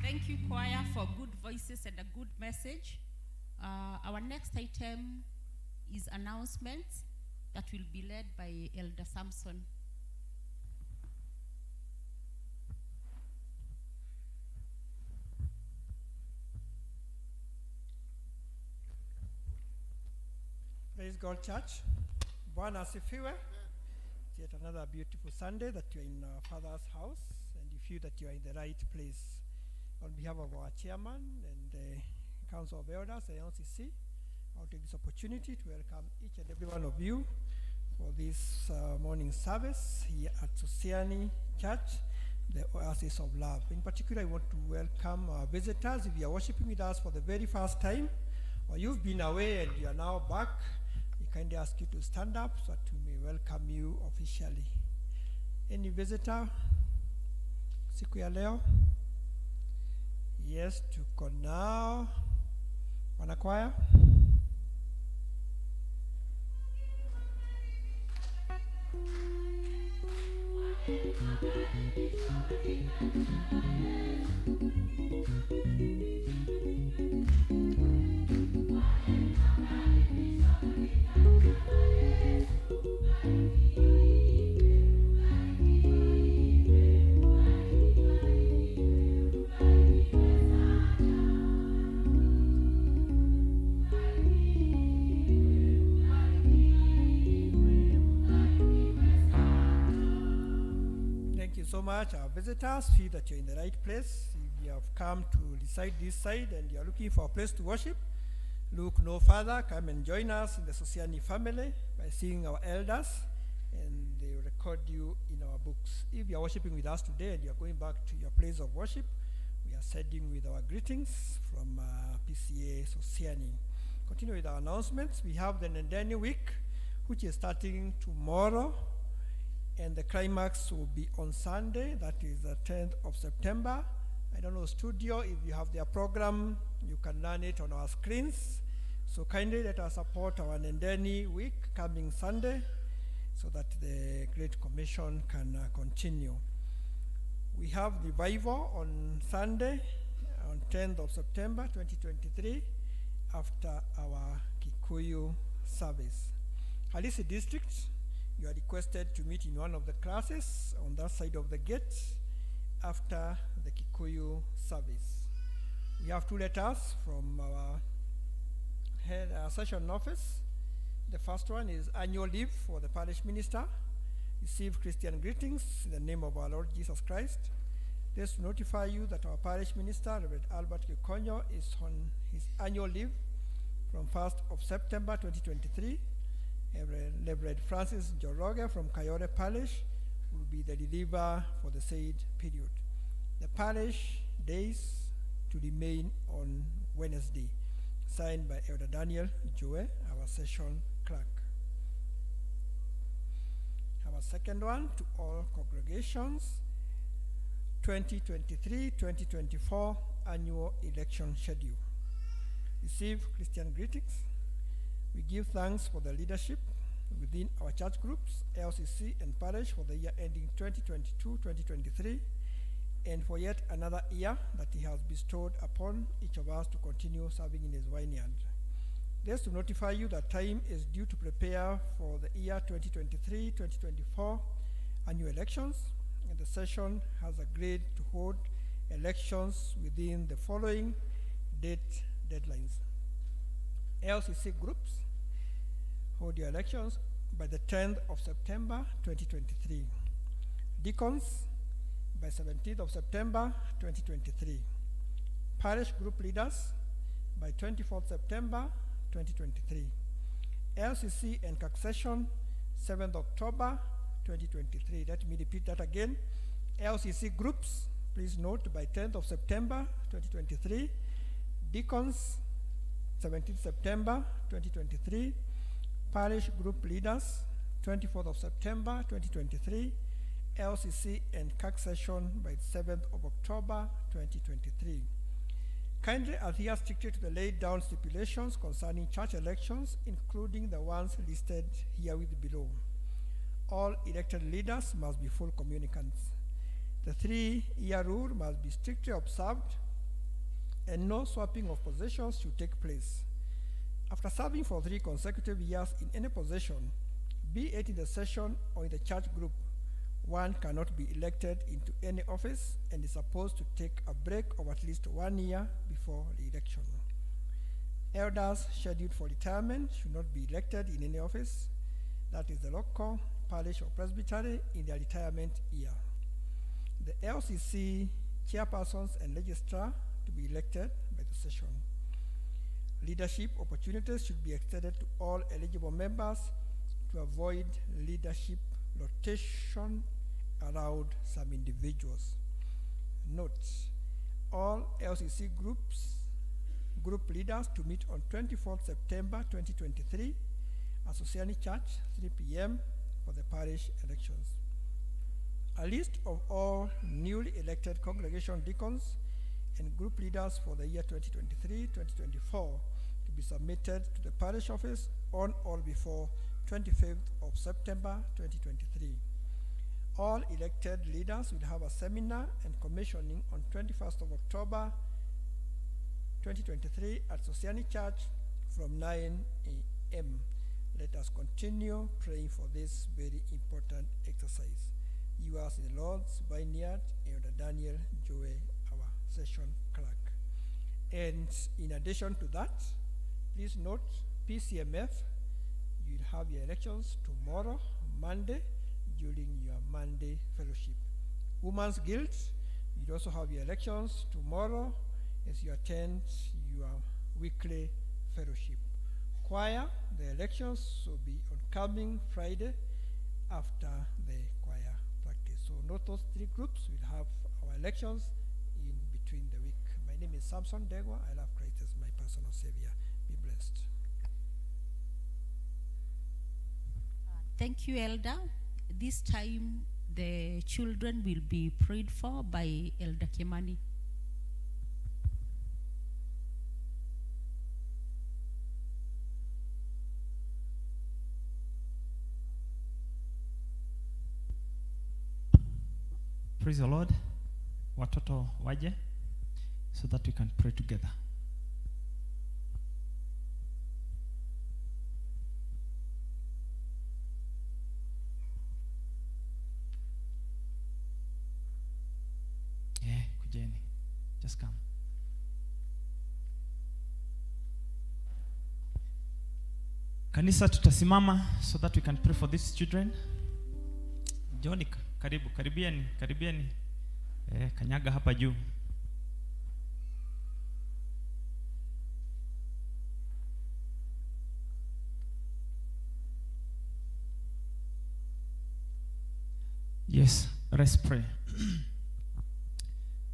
Thank you, choir, for good voices and a good message. Our next item is announcements that will be led by Elder Samson. Praise God, church. Bwana asifiwe. It's yet another beautiful Sunday that you're in our Father's house, and you feel that you're in the right place. On behalf of our chairman and the Council of Elders and LCC, I'll take this opportunity to welcome each and every one of you for this morning service here at P.C.E.A Church, the Oasis of Love. In particular, I want to welcome our visitors. If you are worshiping with us for the very first time, or you've been away and you are now back, we kindly ask you to stand up so that we may welcome you officially. Any visitor? Siku ya leo? Yes, tuko nao. Wanakwaya? So much. Our visitors feel that you're in the right place. If you have come to reside this side and you're looking for a place to worship, look no further. Come and join us in the Sociani family by seeing our elders, and they will record you in our books. If you're worshiping with us today and you're going back to your place of worship, we are sending with our greetings from P.C.E.A Sociani. Continue with our announcements. We have the Nendeni week, which is starting tomorrow, and the climax will be on Sunday, that is the 10th of September. I don't know, studio, if you have their program, you can learn it on our screens. So kindly let us support our Nendeni week coming Sunday so that the Great Commission can continue. We have revival on Sunday, on 10th of September 2023, after our Kikuyu service. Halisi District, you are requested to meet in one of the classes on that side of the gate after the Kikuyu service. We have two letters from our head session office. The first one is annual leave for the parish minister. Receive Christian greetings in the name of our Lord Jesus Christ. This to notify you that our parish minister, Reverend Albert Kikonyo, is on his annual leave from 1st of September 2023. Reverend Francis Joroge from Kayore Parish will be the reliever for the said period. The parish days to remain on Wednesday. Signed by Elder Daniel Joe, our session clerk. Our second one, to all congregations, 2023-2024 annual election schedule. Receive Christian greetings. We give thanks for the leadership within our church groups, LCC and parish for the year ending 2022-2023, and for yet another year that he has bestowed upon each of us to continue serving in his vineyard. This to notify you that time is due to prepare for the year 2023-2024 annual elections, and the session has agreed to hold elections within the following deadlines. LCC groups hold your elections by the 10th of September 2023. Deacons by 17th of September 2023. Parish group leaders by 24th September 2023. LCC and CAC session 7th October 2023. Let me repeat that again. LCC groups, please note, by 10th of September 2023. Deacons 17th September 2023. Parish group leaders 24th of September 2023. LCC and CAC session by 7th of October 2023. Kindly adhere strictly to the laid down stipulations concerning church elections, including the ones listed herewith below. All elected leaders must be full communicants. The 3-year rule must be strictly observed and no swapping of positions should take place. After serving for 3 consecutive years in any position, be it in the session or in the church group, one cannot be elected into any office and is supposed to take a break of at least 1 year before re-election. Elders scheduled for retirement should not be elected in any office, that is the local, parish, or presbytery, in their retirement year. The LCC chairpersons and registrar to be elected by the session. Leadership opportunities should be extended to all eligible members to avoid leadership rotation around some individuals. Note, all LCC group leaders to meet on 24th September 2023 at Sociani Church, 3 p.m. for the parish elections. A list of all newly elected congregation deacons and group leaders for the year 2023-2024 to be submitted to the parish office on or before 25th of September 2023. All elected leaders will have a seminar and commissioning on 21st of October 2023 at Sociani Church from 9 a.m. Let us continue praying for this very important exercise. Yours in the Lord's Vineyard, Elder Daniel Joe, our session clerk. And in addition to that, please note PCMF, you'll have your elections tomorrow, Monday, during your Monday fellowship. Women's Guild, you'll also have your elections tomorrow as you attend your weekly fellowship. Choir, the elections will be on coming Friday after the choir practice. So note those 3 groups will have our elections in between the week. My name is Samson Degwa. I love Christ as my personal Savior. Be blessed. Thank you, Elder. This time, the children will be prayed for by Elder Kimani. Praise the Lord. Watoto waje so that we can pray together. Yeah, kujeni. Just come. Kanisa tutasimama so that we can pray for these children. Johnny, karibieni. Kanyaga hapa juu. Yes, let's pray.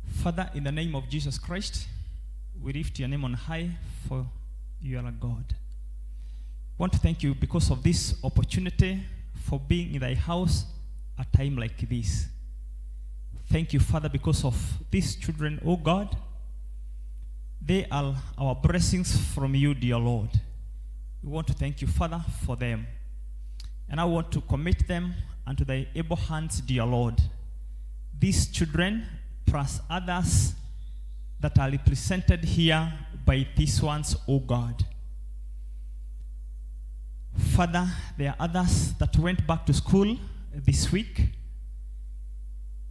Father, in the name of Jesus Christ, we lift your name on high, for you are a God. I want to thank you because of this opportunity for being in thy house a time like this. Thank you, Father, because of these children, oh God. They are our blessings from you, dear Lord. We want to thank you, Father, for them. And I want to commit them unto thy able hands, dear Lord. These children, plus others that are represented here by these ones, oh God. Father, there are others that went back to school this week,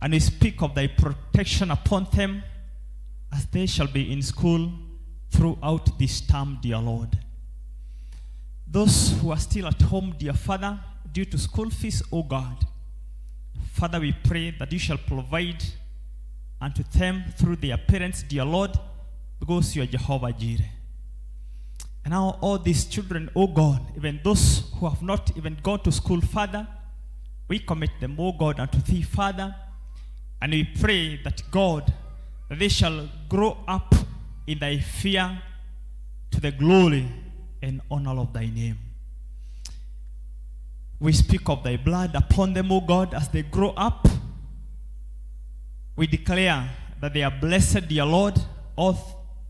and we speak of thy protection upon them as they shall be in school throughout this term, dear Lord. Those who are still at home, dear Father, due to school fees, O God, Father, we pray that you shall provide unto them through their parents, dear Lord, because you are Jehovah Jireh. And now all these children, O God, even those who have not even gone to school, Father, we commit them, O God, unto thee, Father, and we pray that, God, that they shall grow up in thy fear to the glory and honor of thy name. We speak of thy blood upon them, O God, as they grow up. We declare that they are blessed, dear Lord, all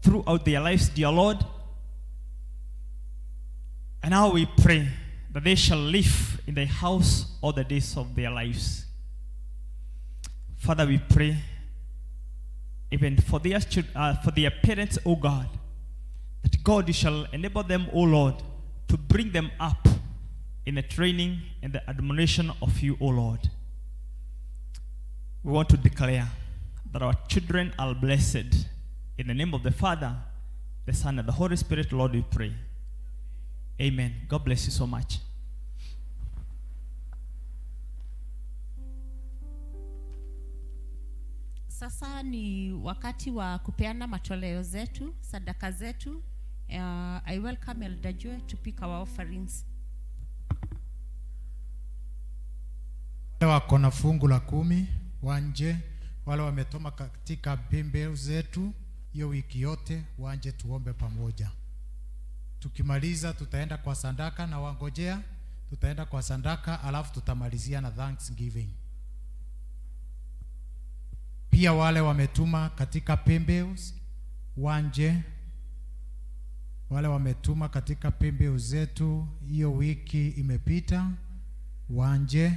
throughout their lives, dear Lord. And now we pray that they shall live in thy house all the days of their lives. Father, we pray even for their parents, O God, that God, you shall enable them, O Lord, to bring them up in the training and the admonition of you, O Lord. We want to declare that our children are blessed. In the name of the Father, the Son, and the Holy Spirit, Lord, we pray. Amen. God bless you so much. Sasa ni wakati wa kupeana matoleo zetu, sadaka zetu. I welcome Elder Joy to pick our offerings. Wale wako na fungu la 10 wanje, wale wametoma katika pembe zetu hiyo wiki yote wanje, tuombe pamoja. Tukimaliza tutaenda kwa sadaka na wangojea, tutaenda kwa sadaka alafu tutamalizia na Thanksgiving. Pia wale wametuma katika pembe wanje, wale wametuma katika pembe zetu hiyo wiki imepita wanje.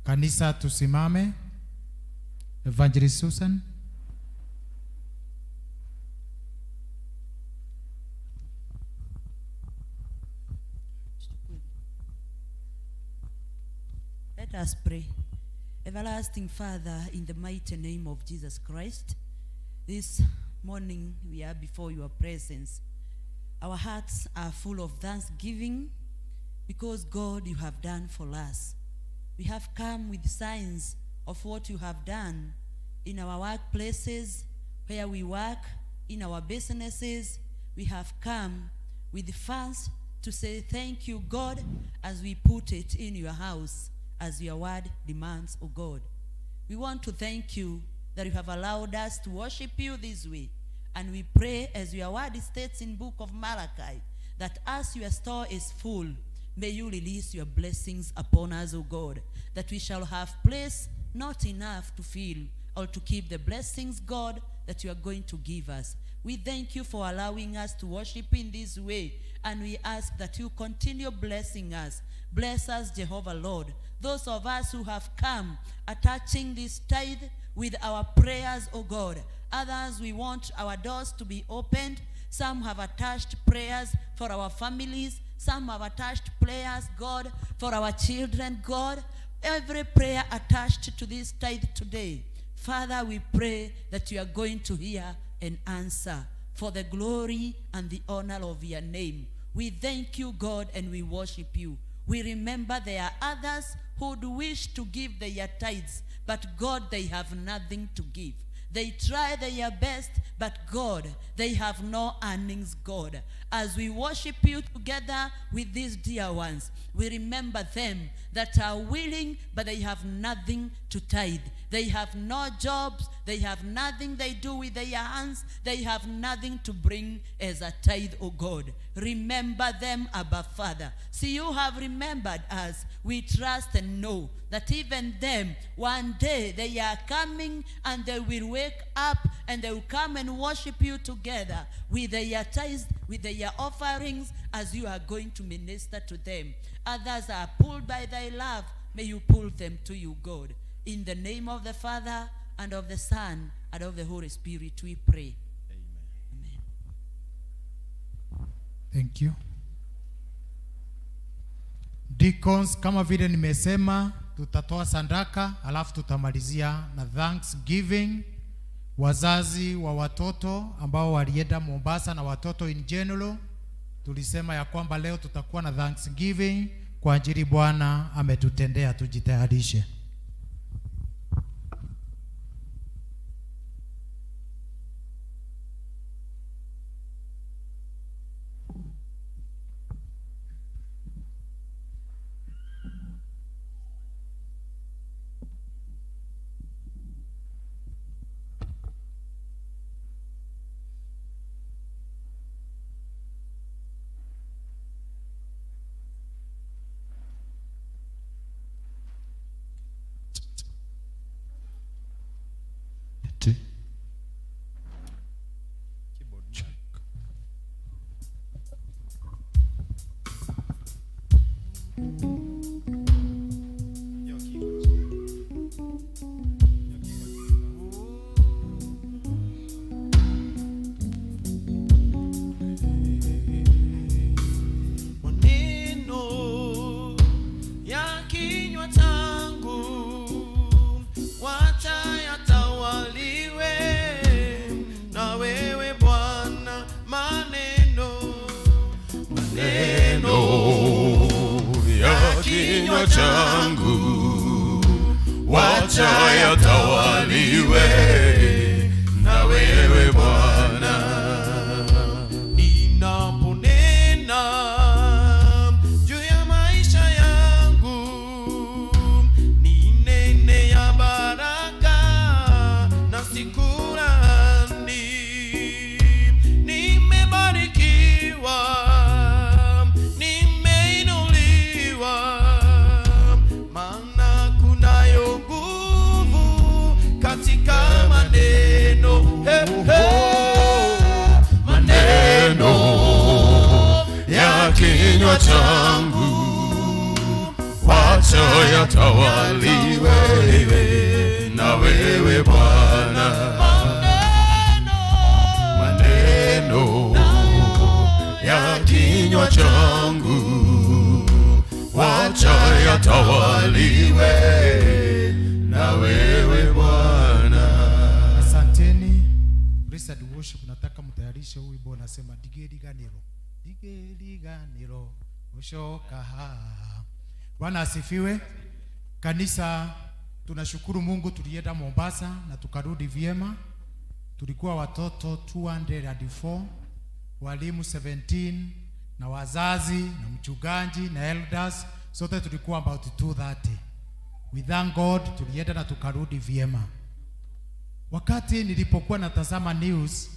Kanisa tusimame. Evangelist Susan. Let us pray. Everlasting Father, in the mighty name of Jesus Christ, this morning we are before your presence. Our hearts are full of thanksgiving because, God, you have done for us. We have come with signs of what you have done in our workplaces, where we work, in our businesses. We have come with funds to say thank you, God, as we put it in your house, as your word demands, O God. We want to thank you that you have allowed us to worship you this way. And we pray, as your word states in book of Malachi, that as your store is full, may you release your blessings upon us, O God, that we shall have place not enough to fill or to keep the blessings, God, that you are going to give us. We thank you for allowing us to worship in this way, and we ask that you continue blessing us. Bless us, Jehovah Lord. Those of us who have come attaching this tithe with our prayers, O God. Others, we want our doors to be opened. Some have attached prayers for our families. Some have attached prayers, God, for our children, God. Every prayer attached to this tithe today, Father, we pray that you are going to hear and answer for the glory and the honor of your name. We thank you, God, and we worship you. We remember there are others who would wish to give their tithes, but God, they have nothing to give. They try their best, but God, they have no earnings, God. As we worship you together with these dear ones, we remember them that are willing, but they have nothing to tithe. They have no jobs. They have nothing they do with their hands. They have nothing to bring as a tithe, oh God. Remember them, Abba Father. See, you have remembered us. We trust and know that even them, one day they are coming and they will wake up and they will come and worship you together with their tithes, with their offerings, as you are going to minister to them. Others are pulled by thy love. May you pull them to you, God. In the name of the Father, and of the Son, and of the Holy Spirit, we pray. Amen. Thank you. Deacons, kama vile nimesema, tutatoa sadaka, alafu tutamalizia na Thanksgiving. Wazazi wa watoto ambao walienda Mombasa na watoto in general, tulisema ya kwamba leo tutakuwa na Thanksgiving kwa ajili Bwana ametutendea, tujitayarishe. kinywa changu, wacha yatawaliwe na wewe Bwana. Ninaponena juu ya maisha yangu, ni nene ya baraka na sikurani. Nimebarikiwa, nimeinuliwa, maana kunayo nguvu katika maneno. Maneno ya kinywa changu, wacha yatawaliwe na wewe Bwana. Maneno ya kinywa changu, wacha yatawaliwe na wewe Bwana. Asanteni. Praise and worship. Nataka mtayarishe huu wimbo unasema digeriganiro. Digeriganiro ushoka ha. Bwana asifiwe. Kanisa, tunashukuru Mungu tulienda Mombasa na tukarudi vyema. Tulikuwa watoto 204, walimu 17 na wazazi na mchungaji na elders, sote tulikuwa about 230. We thank God tulienda na tukarudi vyema. Wakati nilipokuwa natazama news,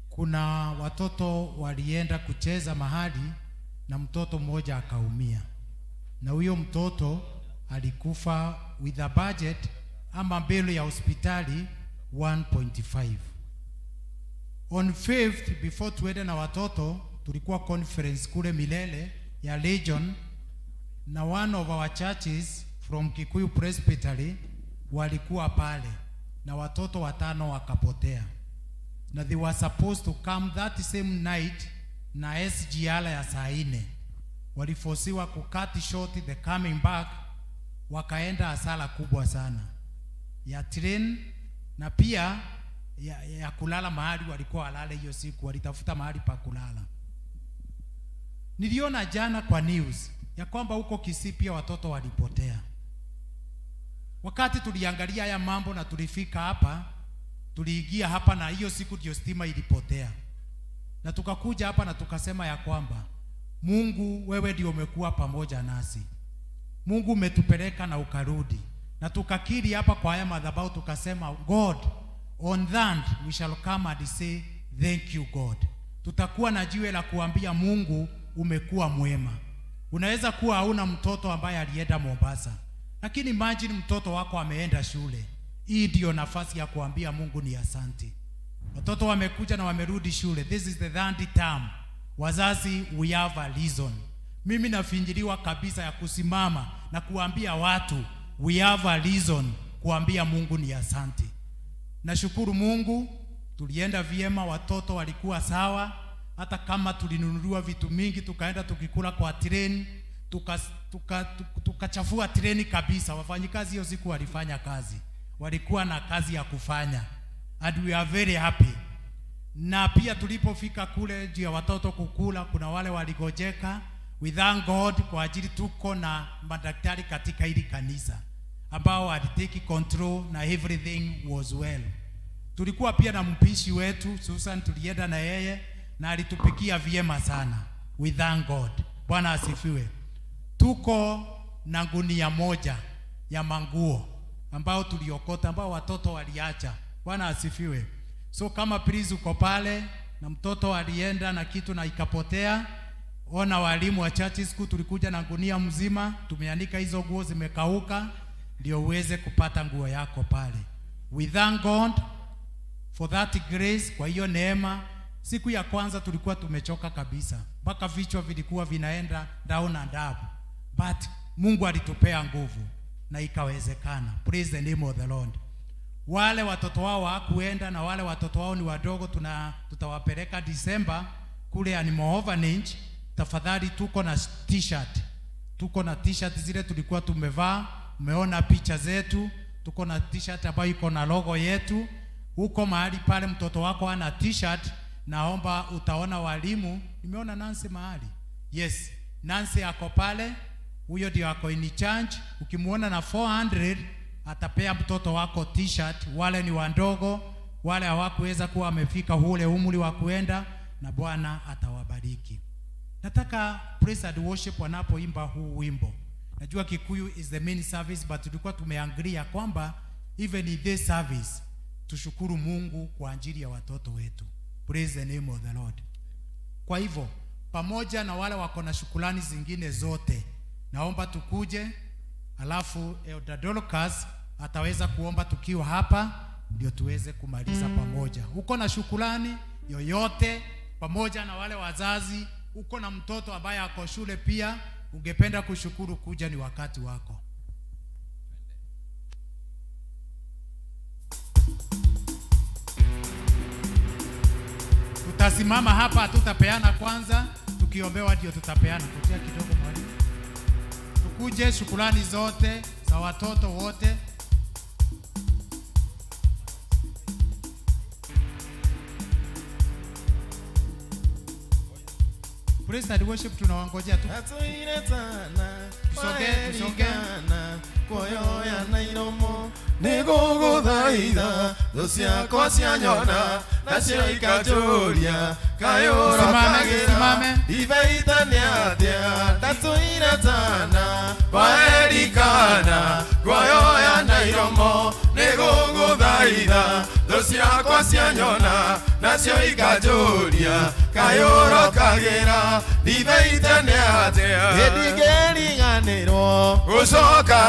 kuna watoto walienda kucheza mahali na mtoto mmoja akaumia. Na huyo mtoto alikufa with a budget ama bill ya hospitali 1.5. On 5th, before tuende na watoto, tulikuwa conference kule Milele ya Legion, na one of our churches from Kikuyu Presbytery walikuwa pale, na watoto 5 wakapotea. Na they were supposed to come that same night na SGR ya saa 4. Walifosiwa kukati short the coming back, wakaenda hasara kubwa sana ya train na pia ya kulala mahali walikuwa walale hiyo siku, walitafuta mahali pa kulala. Niliona jana kwa news ya kwamba huko Kisii pia watoto walipotea. Wakati tuliangalia haya mambo na tulifika hapa, tuliingia hapa na hiyo siku ndio stima ilipotea. Na tukakuja hapa na tukasema ya kwamba Mungu, wewe ndio umekuwa pamoja nasi. Mungu umetupeleka na ukarudi. Na tukakiri hapa kwa haya madhabahu tukasema, God, on that we shall come and say thank you God. Tutakuwa na jiwe la kuambia Mungu umekuwa mwema. Unaweza kuwa hauna mtoto ambaye alienda Mombasa, lakini imagine mtoto wako ameenda shule. Hii ndio nafasi ya kuambia Mungu ni asante. Watoto wamekuja na wamerudi shule. This is the 3rd term. Wazazi, we have a reason. Mimi nafinjiliwa kabisa ya kusimama na kuambia watu we have a reason kuambia Mungu ni asante. Nashukuru Mungu tulienda vyema, watoto walikuwa sawa, hata kama tulinunuliwa vitu mingi tukaenda tukikula kwa train, tukachafua treni kabisa. Wafanyikazi hiyo siku walifanya kazi, walikuwa na kazi ya kufanya, and we are very happy. Na pia tulipofika kule juu ya watoto kukula, kuna wale waligojeka. We thank God kwa ajili tuko na madaktari katika hili kanisa ambao walitake control na everything was well. Tulikuwa pia na mpishi wetu Susan, tulienda na yeye na alitupikia vyema sana. We thank God. Bwana asifiwe. Tuko na gunia moja ya manguo ambao tuliokota, ambao watoto waliacha. Bwana asifiwe. So kama please uko pale na mtoto alienda na kitu na ikapotea, ona walimu wa church school tulikuja na gunia mzima, tumeandika hizo nguo zimekauka ndio uweze kupata nguo yako pale. We thank God for that grace, kwa hiyo neema. Siku ya kwanza tulikuwa tumechoka kabisa, mpaka vichwa vilikuwa vinaenda down and up, but Mungu alitupea nguvu na ikawezekana. Praise the name of the Lord. Wale watoto wao hawakuenda na wale watoto wao ni wadogo, tutawapeleka December kule Animal Orphanage. Tafadhali tuko na t-shirt. Tuko na t-shirt zile tulikuwa tumevaa, umeona picha zetu. Tuko na t-shirt ambayo iko na logo yetu. Huko mahali pale mtoto wako ana t-shirt, naomba utaona walimu. Nimeona Nancy mahali. Yes, Nancy ako pale. huyo ndio ako in charge. Ukimuona na 400 atapea mtoto wako t-shirt. Wale ni wandogo, wale hawakuweza kuwa wamefika ule umri wa kuenda, na Bwana atawabariki. Nataka praise and worship wanapoimba huu wimbo. Najua Kikuyu is the main service, but tulikuwa tumeangalia kwamba even in this service tushukuru Mungu kwa ajili ya watoto wetu. Praise the name of the Lord. Kwa hivyo pamoja na wale wako na shukrani zingine zote, naomba tukuje, alafu Elder Dorcas ataweza kuomba tukiwa hapa ndio tuweze kumaliza pamoja. Uko na shukrani yoyote, pamoja na wale wazazi, uko na mtoto ambaye ako shule pia ungependa kushukuru, kuja, ni wakati wako. Tutasimama hapa, tutapeana kwanza, tukiombewa ndio tutapeana. Kutia kidogo mwalimu. Tukuje shukrani zote za watoto wote. Praise and worship tunawangojea tu. Tusonge. Koyoya na iromo niguguthaitha thuciakwa cianyona nacio ikajuria kayoro kagira iveitane atia ndatuire tana kwaerikana koyoya na iromo niguguthaitha thuciakwa cianyona nacio ikajuria kayoro kagira iveitane atia ndigeriganirwo gucoka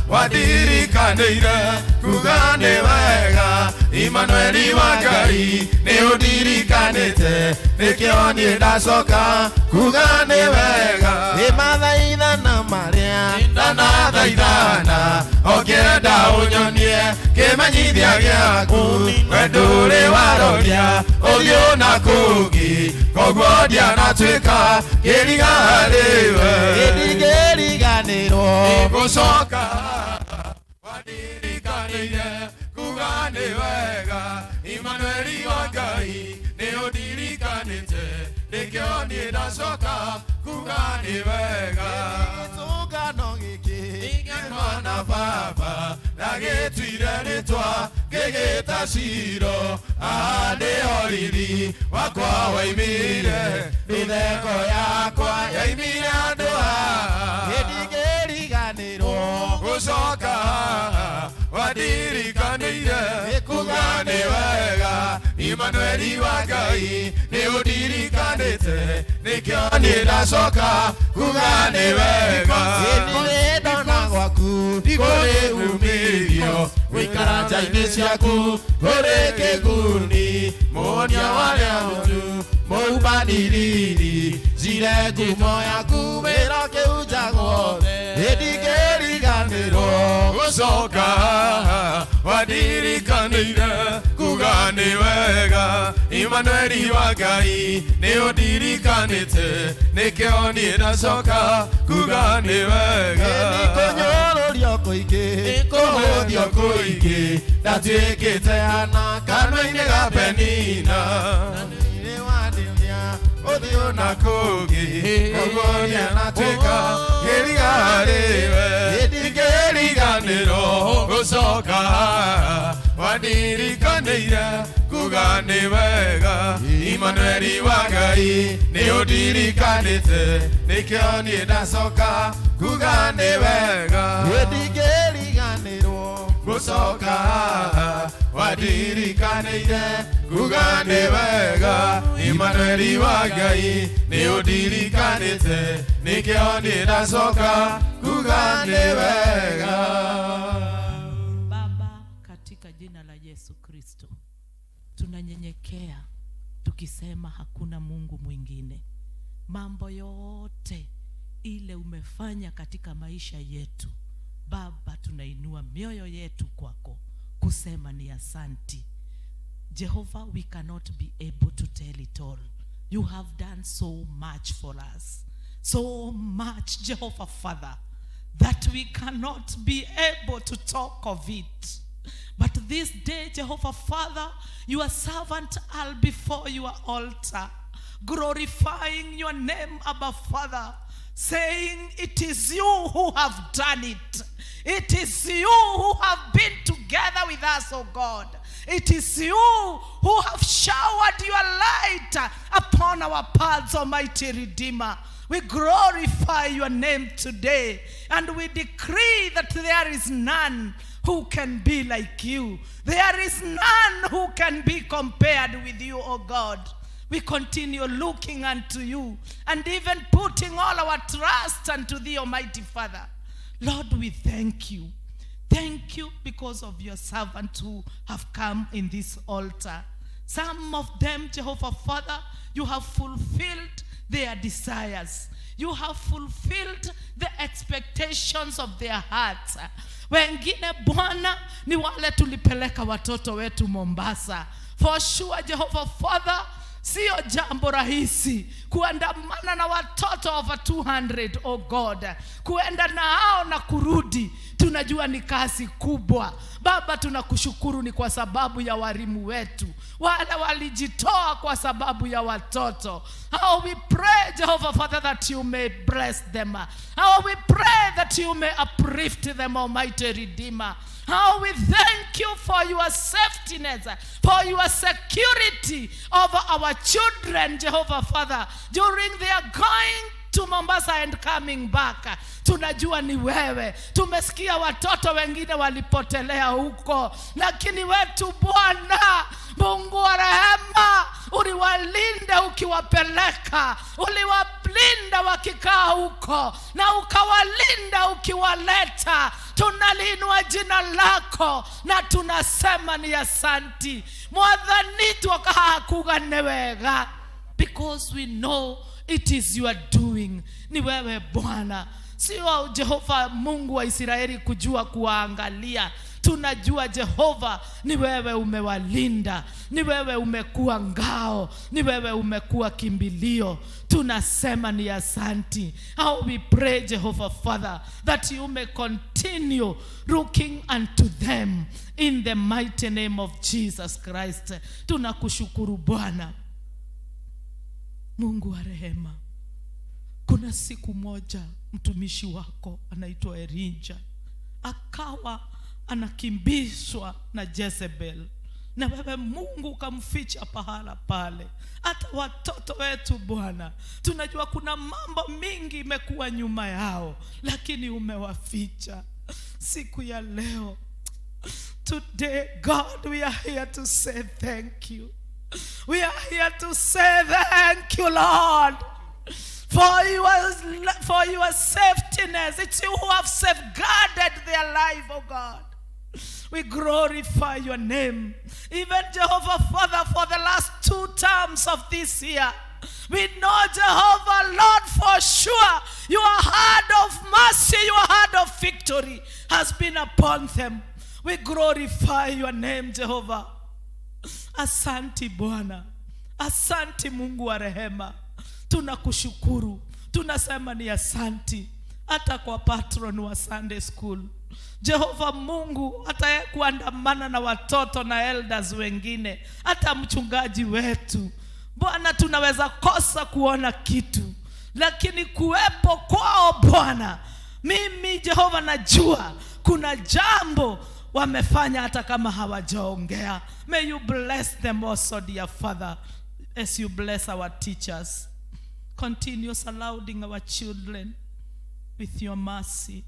wadirikanire kugane wega Imanueli wa Ngai ni udirikanite nikio ni ndacoka kugane wega imathaitha na maria ndana thaithana okenda unyonie kimenyithia giaku wenduri waroria uthio na kugi koguo ndianatuika kirigariwe ndigeriganirwo gucoka wadirikanire kugane wega Imanueli wa Ngai ni udirikanite nikio ni ndacoka kugane wega gĩtũngano gĩkĩ gĩkĩmana baba na gĩtuire rĩtwa gĩgĩta Ciro nĩ oriri wakwa waimire mĩtheko yakwa yaimire andũ ndigeriganĩrwo gũcoka wadirikanĩire kugane wega Imanueli wa Ngai nĩ ũndirikanĩte nikio nĩ ndacoka kugane wega ndona gwaku kũrĩ umithio gũikara nja-inĩ ciaku kũrĩ kĩguni muonia warĩa mũtu mũumbanĩriri njire ngumo yaku wĩra kĩunjagwo ndigeriganĩrwo gũcoka wadirikanĩire kugane wega Imanueli wa Ngai nĩ ũndirikanĩte nikio nĩ ndacoka kugane wega nĩkũnyũrũrio kũingĩ kũhũthio kũingĩ ndatuĩkĩte hana kanua-inĩ ga Penina nĩ wadĩria ũthiũ na kũngĩ koguo ndianatuĩka kĩrigariwe ndigeriganĩrwo gũcoka wadirikanĩire kugane wega Imanueli wa Ngai nĩ ũndirikanĩte nikio nĩ ndacoka kugane wega ndigeriganĩrwo gũcoka wadirikanĩire kugane wega Imanueli wa Ngai nĩ ũndirikanĩte nikio nĩ ndacoka kugane wega. Baba, katika jina la Yesu Kristo tunanyenyekea tukisema hakuna Mungu mwingine. Mambo yote ile umefanya katika maisha yetu Baba, tunainua mioyo yetu kwako kusema ni asanti. Jehovah, we cannot be able to tell it all. You have done so much for us, so much, Jehovah Father, that we cannot be able to talk of it. But this day, Jehovah Father, your servant are before your altar, glorifying your name, Abba Father, saying, it is you who have done it. It is you who have been together with us, oh God. It is you who have showered your light upon our paths, Almighty Redeemer. We glorify your name today, and we decree that there is none who can be like you. There is none who can be compared with you, oh God. We continue looking unto you and even putting all our trust unto thee, Almighty Father. Lord, we thank you. Thank you because of your servants who have come in this altar. Some of them, Jehovah Father, you have fulfilled their desires. You have fulfilled the expectations of their hearts. Wengine Bwana ni wale tulipeleka watoto wetu Mombasa. For sure, Jehovah Father, sio jambo rahisi kuandamana na watoto over 200, oh God. Kuenda na hao na kurudi, tunajua ni kazi kubwa. Baba, tunakushukuru ni kwa sababu ya walimu wetu, wale walijitoa kwa sababu ya watoto. How we pray, Jehovah Father, that you may bless them. How we pray that you may uplift them, Almighty Redeemer. How we thank you for your safety, for your security over our children, Jehovah Father, during their going to Mombasa and coming back. Tunajua ni wewe. Tumesikia watoto wengine walipotelea huko, lakini wetu Bwana Mungu wa rehema, uliwalinda ukiwapeleka, uliwalinda wakikaa huko, na ukawalinda ukiwaleta. Tunaliinua jina lako na tunasema ni asanti. Mwathani twakahakuganewega, because we know it is your doing. Ni wewe Bwana, sio Jehova Mungu wa Israeli kujua kuwaangalia. Tunajua Jehova, ni wewe umewalinda, ni wewe umekuwa ngao, ni wewe umekuwa kimbilio. Tunasema ni asanti. How we pray, Jehovah Father, that you may continue looking unto them in the mighty name of Jesus Christ. Tunakushukuru Bwana Mungu wa rehema. Kuna siku moja mtumishi wako anaitwa Elijah akawa anakimbishwa na Jezebel, na wewe Mungu ukamficha pahala pale. Hata watoto wetu Bwana, tunajua kuna mambo mingi imekuwa nyuma yao, lakini umewaficha. Siku ya leo, today God, we are here to say thank you. We are here to say thank you, Lord, for your safetyness. It's you who have safeguarded their life, oh God. We glorify your name. Even Jehovah Father, for the last 2 terms of this year, we know, Jehovah Lord, for sure your hand of mercy, your hand of victory has been upon them. We glorify your name, Jehovah. Asanti Bwana, asanti Mungu wa rehema. Tunakushukuru, tunasema ni asanti. Hata kwa patron wa Sunday School, Jehova Mungu, hata kuandamana na watoto na elders wengine, hata mchungaji wetu Bwana, tunaweza kosa kuona kitu, lakini kuwepo kwao Bwana, mimi Jehova najua kuna jambo wamefanya hata kama hawajaongea. May you bless them also, dear Father, as you bless our teachers. Continue surrounding our children with your mercy,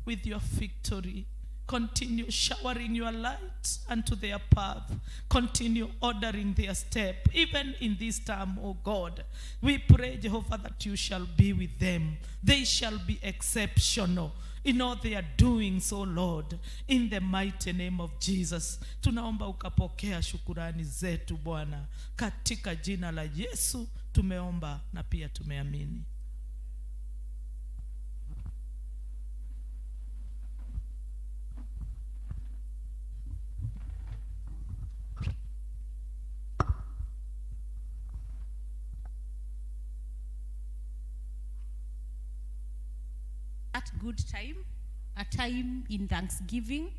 with your victory. Continue showering your light unto their path. Continue ordering their step, even in this time, oh God. We pray, Jehovah, that you shall be with them. They shall be exceptional in all they are doing, so Lord, in the mighty name of Jesus. Tunaomba ukapokea shukurani zetu Bwana, katika jina la Yesu tumeomba na pia tumeamini. That good time, a time in Thanksgiving.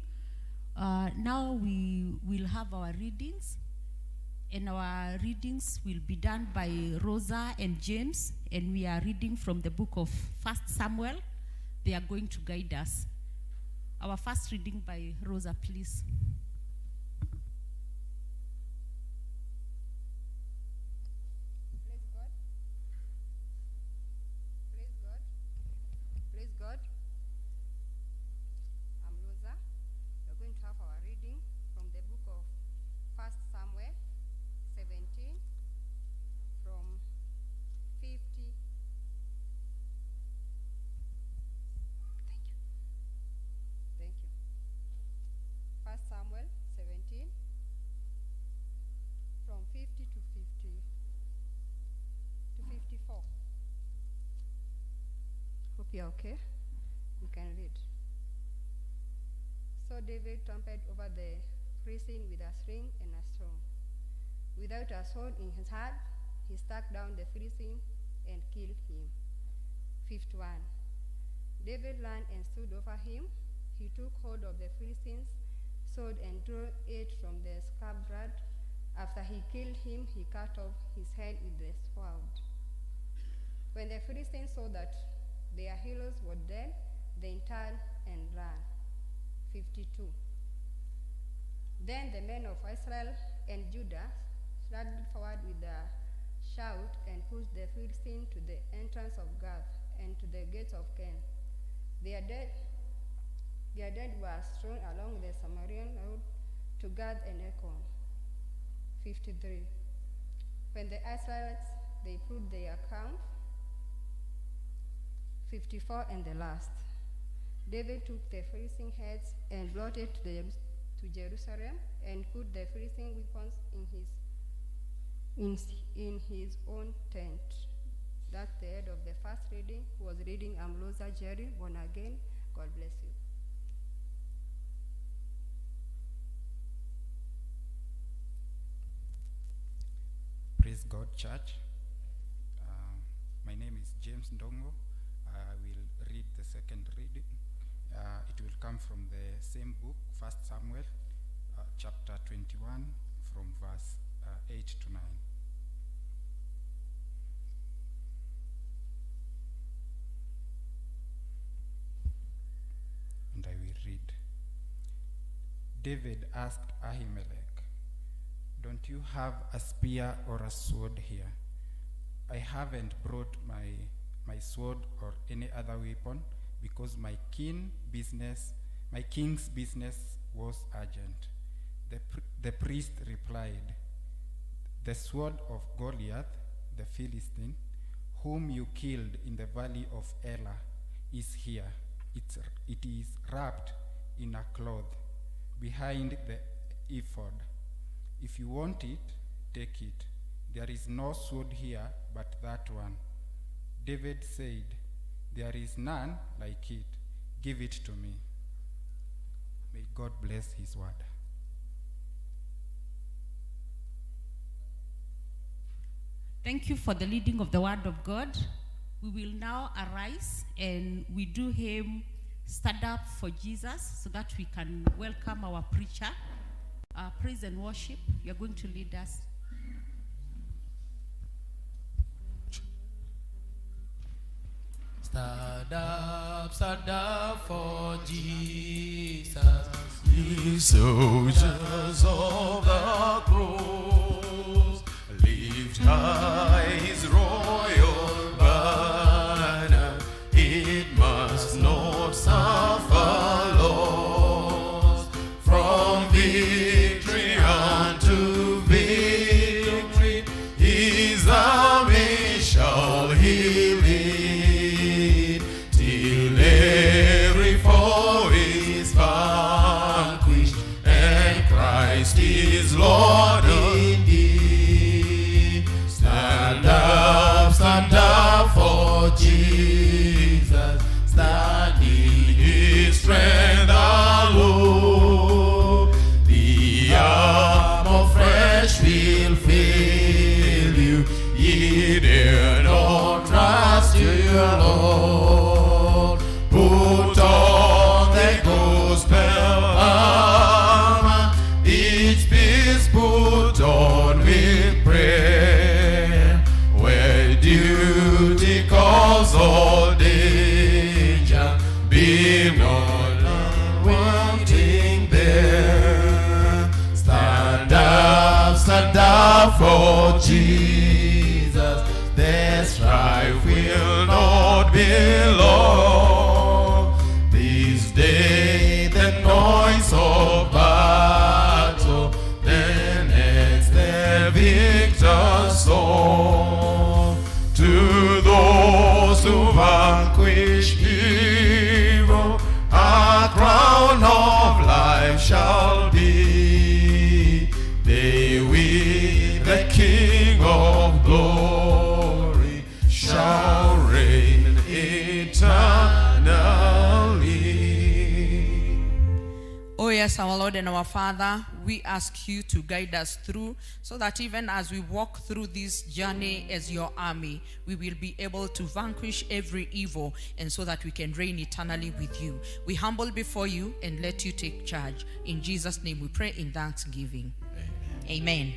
Now we will have our readings, and our readings will be done by Rosa and James, and we are reading from the book of 1 Samuel. They are going to guide us. Our first reading by Rosa, please. Praise God. Praise God. Praise God. I'm Rosa. We're going to have our reading from the book of 1 Samuel 17 from 50. Thank you. 1 Samuel 17 from 50 to 54. Hope you're okay. You can read. So David trumped over the Philistine with a sling and a stone. Without a sword in his hand, he struck down the Philistine and killed him. 51. David ran and stood over him. He took hold of the Philistine's sword and drew it from the scabbard. After he killed him, he cut off his head with the sword. When the Philistines saw that their heroes were dead, they turned and ran. 52. Then the men of Israel and Judah started forward with a shout and pushed the Philistines to the entrance of Gath and to the gates of Ken. Their dead were strewn along the Samarian road to Gath and Ekron. 53. When the Israelites, they put their camp. 54 and the last. David took the Philistine heads and brought it to Jerusalem and put the Philistine weapons in his own tent. That's the end of the first reading. Who was reading Amloza Jerry, born again. God bless you. Praise God, church. My name is James Ndongo. I will read the second reading. It will come from the same book, 1 Samuel, chapter 21, from verse 8 to 9. And I will read. David asked Ahimelech, "Don't you have a spear or a sword here? I haven't brought my sword or any other weapon because my king's business was urgent." The priest replied, "The sword of Goliath, the Philistine, whom you killed in the valley of Elah, is here. It is wrapped in a cloth behind the ephod. If you want it, take it. There is no sword here but that one." David said, "There is none like it. Give it to me." May God bless his word. Thank you for the leading of the word of God. We will now arise and we do hymn Stand Up for Jesus so that we can welcome our preacher. Praise and worship. You're going to lead us. Stand up for Jesus, ye soldiers of the cross. Lift high his royal banner, it must not suffer loss. From victory unto victory, his army shall he lead, till every foe is vanquished, and Christ is Lord indeed. Stand up for Jesus, stand in his strength alone. The arm of flesh will fail you, ye dare not trust your Lord. Put on the gospel armor, each piece put on with for Jesus, the strife will not be long. This day the noise of battle, the next the victor's song. To those who vanquish evil, a crown of life shall be. They with the King of glory shall reign eternally. Oh yes, our Lord and our Father, we ask you to guide us through, so that even as we walk through this journey as your army, we will be able to vanquish every evil, and so that we can reign eternally with you. We humble before you and let you take charge. In Jesus' name we pray in thanksgiving. Amen.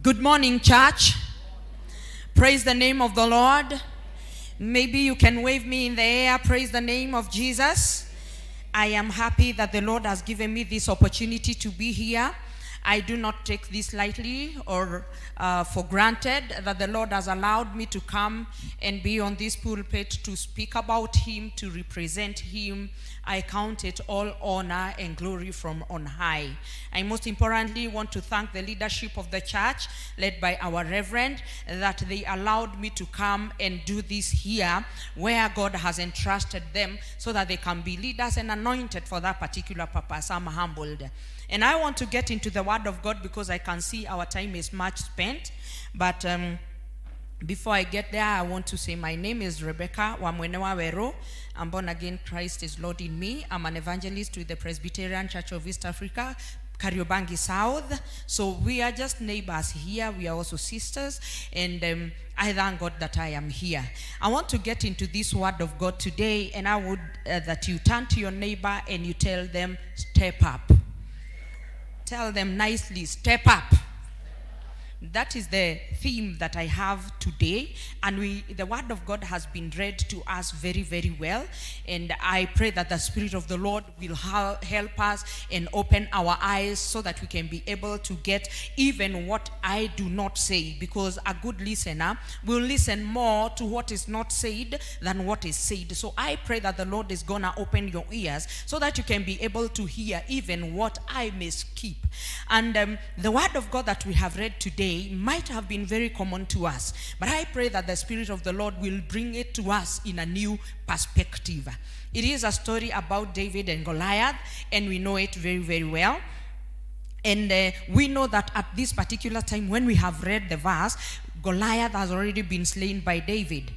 Good morning, church. Praise the name of the Lord. Maybe you can wave me in the air. Praise the name of Jesus. I am happy that the Lord has given me this opportunity to be here. I do not take this lightly or for granted that the Lord has allowed me to come and be on this pulpit to speak about him, to represent him. I count it all honor and glory from on high. I most importantly want to thank the leadership of the church, led by our Reverend, that they allowed me to come and do this here where God has entrusted them, so that they can be leaders and anointed for that particular purpose. I'm humbled. And I want to get into the word of God, because I can see our time is much spent. But before I get there, I want to say my name is Rebecca Wamwenewa Wero. I'm born again. Christ is Lord in me. I'm an evangelist with the Presbyterian Church of East Africa, Kariobangi South. So we are just neighbors here. We are also sisters. And I thank God that I am here. I want to get into this word of God today. And I would that you turn to your neighbor and you tell them, step up. Tell them nicely, step up. That is the theme that I have today, and the word of God has been read to us very, very well, and I pray that the Spirit of the Lord will help us and open our eyes, so that we can be able to get even what I do not say, because a good listener will listen more to what is not said than what is said. So I pray that the Lord is gonna open your ears, so that you can be able to hear even what I may skip. And the word of God that we have read today might have been very common to us, but I pray that the Spirit of the Lord will bring it to us in a new perspective. It is a story about David and Goliath, and we know it very, very well. And we know that at this particular time, when we have read the verse, Goliath has already been slain by David.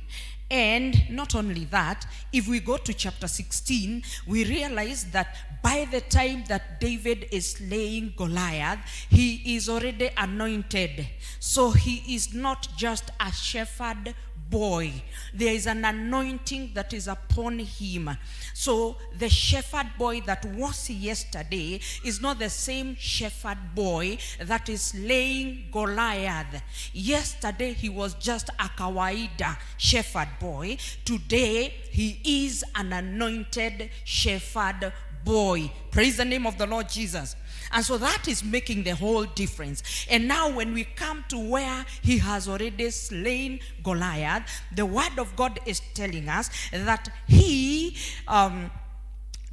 And not only that, if we go to chapter 16, we realize that by the time that David is slaying Goliath, he is already anointed. So he is not just a shepherd boy. There is an anointing that is upon him. So the shepherd boy that was yesterday is not the same shepherd boy that is slaying Goliath. Yesterday he was just a kawaida shepherd boy. Today he is an anointed shepherd boy. Praise the name of the Lord Jesus. And so that is making the whole difference. And now when we come to where he has already slain Goliath, the word of God is telling us that he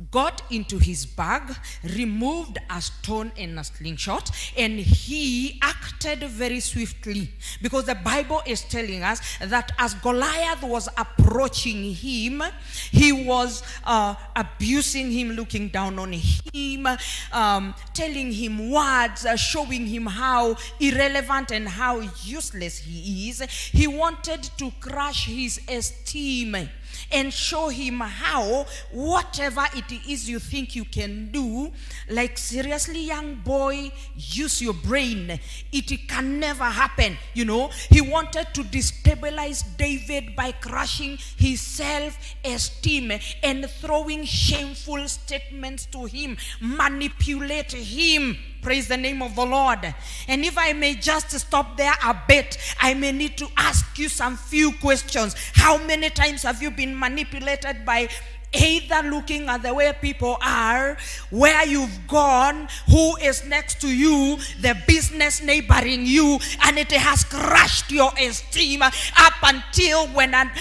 got into his bag, removed a stone and a slingshot, and he acted very swiftly, because the Bible is telling us that as Goliath was approaching him, he was abusing him, looking down on him, telling him words, showing him how irrelevant and how useless he is. He wanted to crush his esteem and show him how whatever it is you think you can do, like seriously, young boy, use your brain. It can never happen. You know, he wanted to destabilize David by crushing his self-esteem and throwing shameful statements to him, manipulate him. Praise the name of the Lord. And if I may just stop there a bit, I may need to ask you some few questions. How many times have you been manipulated by either looking at the way people are, where you've gone, who is next to you, the business neighboring you, and it has crushed your esteem up until when a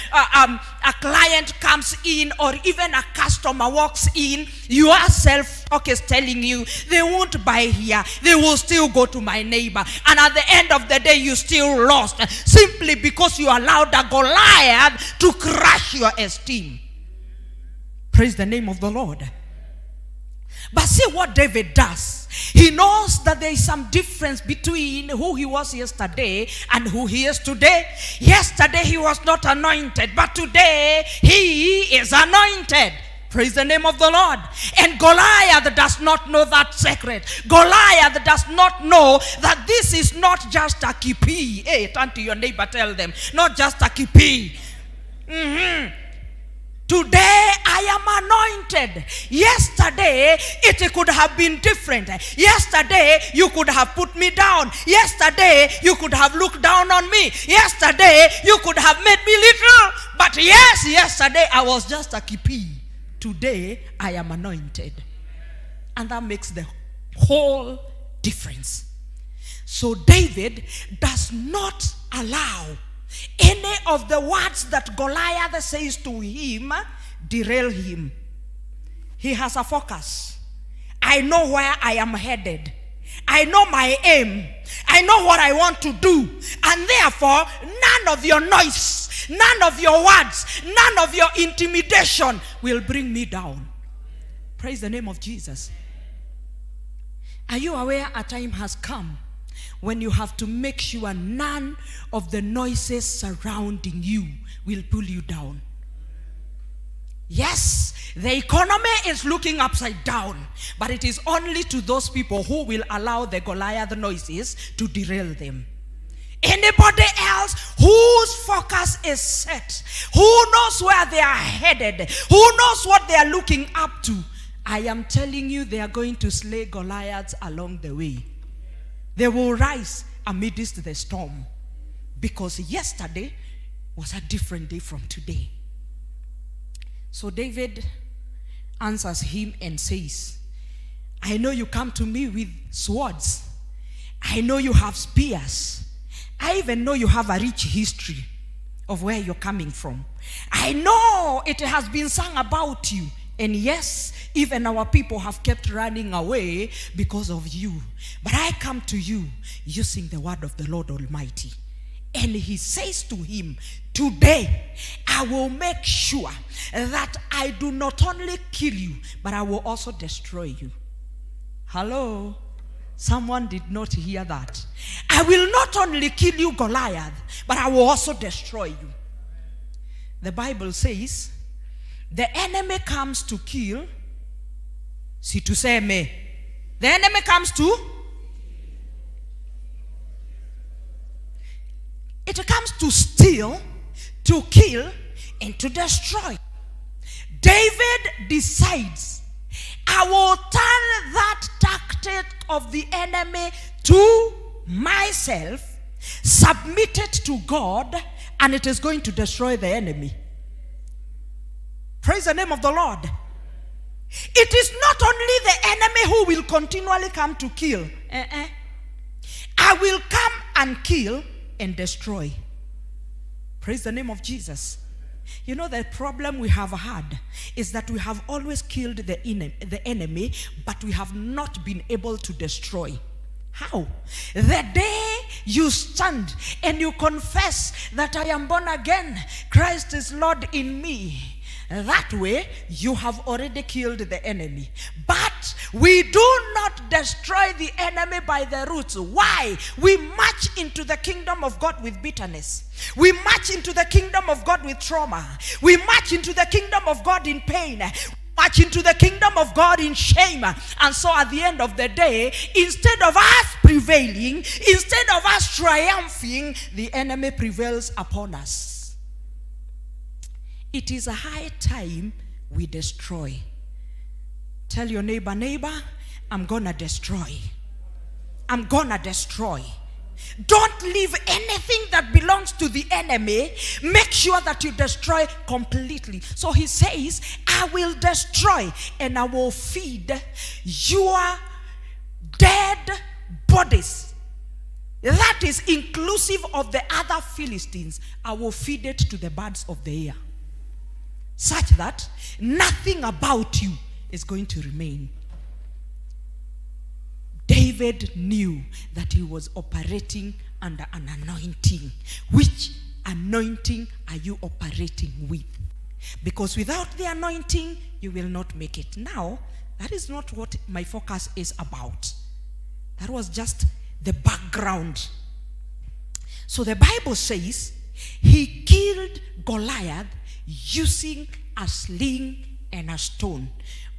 client comes in or even a customer walks in, your self-talk is telling you they won't buy here, they will still go to my neighbor, and at the end of the day you still lost simply because you allowed a Goliath to crush your esteem. Praise the name of the Lord. But see what David does. He knows that there is some difference between who he was yesterday and who he is today. Yesterday he was not anointed, but today he is anointed. Praise the name of the Lord. And Goliath does not know that secret. Goliath does not know that this is not just a P.C.E.A. Hey, turn to your neighbor, tell them, not just a P.C.E.A. Today I am anointed. Yesterday it could have been different. Yesterday you could have put me down. Yesterday you could have looked down on me. Yesterday you could have made me little. But yes, yesterday I was just a P.C.E.A. Today I am anointed. And that makes the whole difference. So David does not allow any of the words that Goliath says to him derail him. He has a focus. I know where I am headed. I know my aim. I know what I want to do. And therefore, none of your noise, none of your words, none of your intimidation will bring me down. Praise the name of Jesus. Are you aware a time has come when you have to make sure none of the noises surrounding you will pull you down? Yes, the economy is looking upside down, but it is only to those people who will allow the Goliath noises to derail them. Anybody else whose focus is set, who knows where they are headed, who knows what they are looking up to, I am telling you, they are going to slay Goliaths along the way. They will rise amidst the storm, because yesterday was a different day from today. So David answers him and says, I know you come to me with swords. I know you have spears. I even know you have a rich history of where you're coming from. I know it has been sung about you. And yes, even our people have kept running away because of you. But I come to you using the word of the Lord Almighty. And he says to him, today I will make sure that I do not only kill you, but I will also destroy you. Hello? Someone did not hear that. I will not only kill you, Goliath, but I will also destroy you. The Bible says, the enemy comes to kill. Si tuseme. The enemy comes to? It comes to steal, to kill, and to destroy. David decides, I will turn that tactic of the enemy to myself, submit it to God, and it is going to destroy the enemy. Praise the name of the Lord. It is not only the enemy who will continually come to kill. I will come and kill and destroy. Praise the name of Jesus. You know, the problem we have had is that we have always killed the enemy, but we have not been able to destroy. How? The day you stand and you confess that I am born again, Christ is Lord in me, that way you have already killed the enemy. But we do not destroy the enemy by the roots. Why? We march into the kingdom of God with bitterness. We march into the kingdom of God with trauma. We march into the kingdom of God in pain. March into the kingdom of God in shame. And so at the end of the day, instead of us prevailing, instead of us triumphing, the enemy prevails upon us. It is a high time we destroy. Tell your neighbor, neighbor, I'm gonna destroy. I'm gonna destroy. Don't leave anything that belongs to the enemy. Make sure that you destroy completely. So he says, I will destroy and I will feed your dead bodies. That is inclusive of the other Philistines. I will feed it to the birds of the air, such that nothing about you is going to remain. David knew that he was operating under an anointing. Which anointing are you operating with? Because without the anointing, you will not make it. Now, that is not what my focus is about. That was just the background. So the Bible says he killed Goliath using a sling and a stone.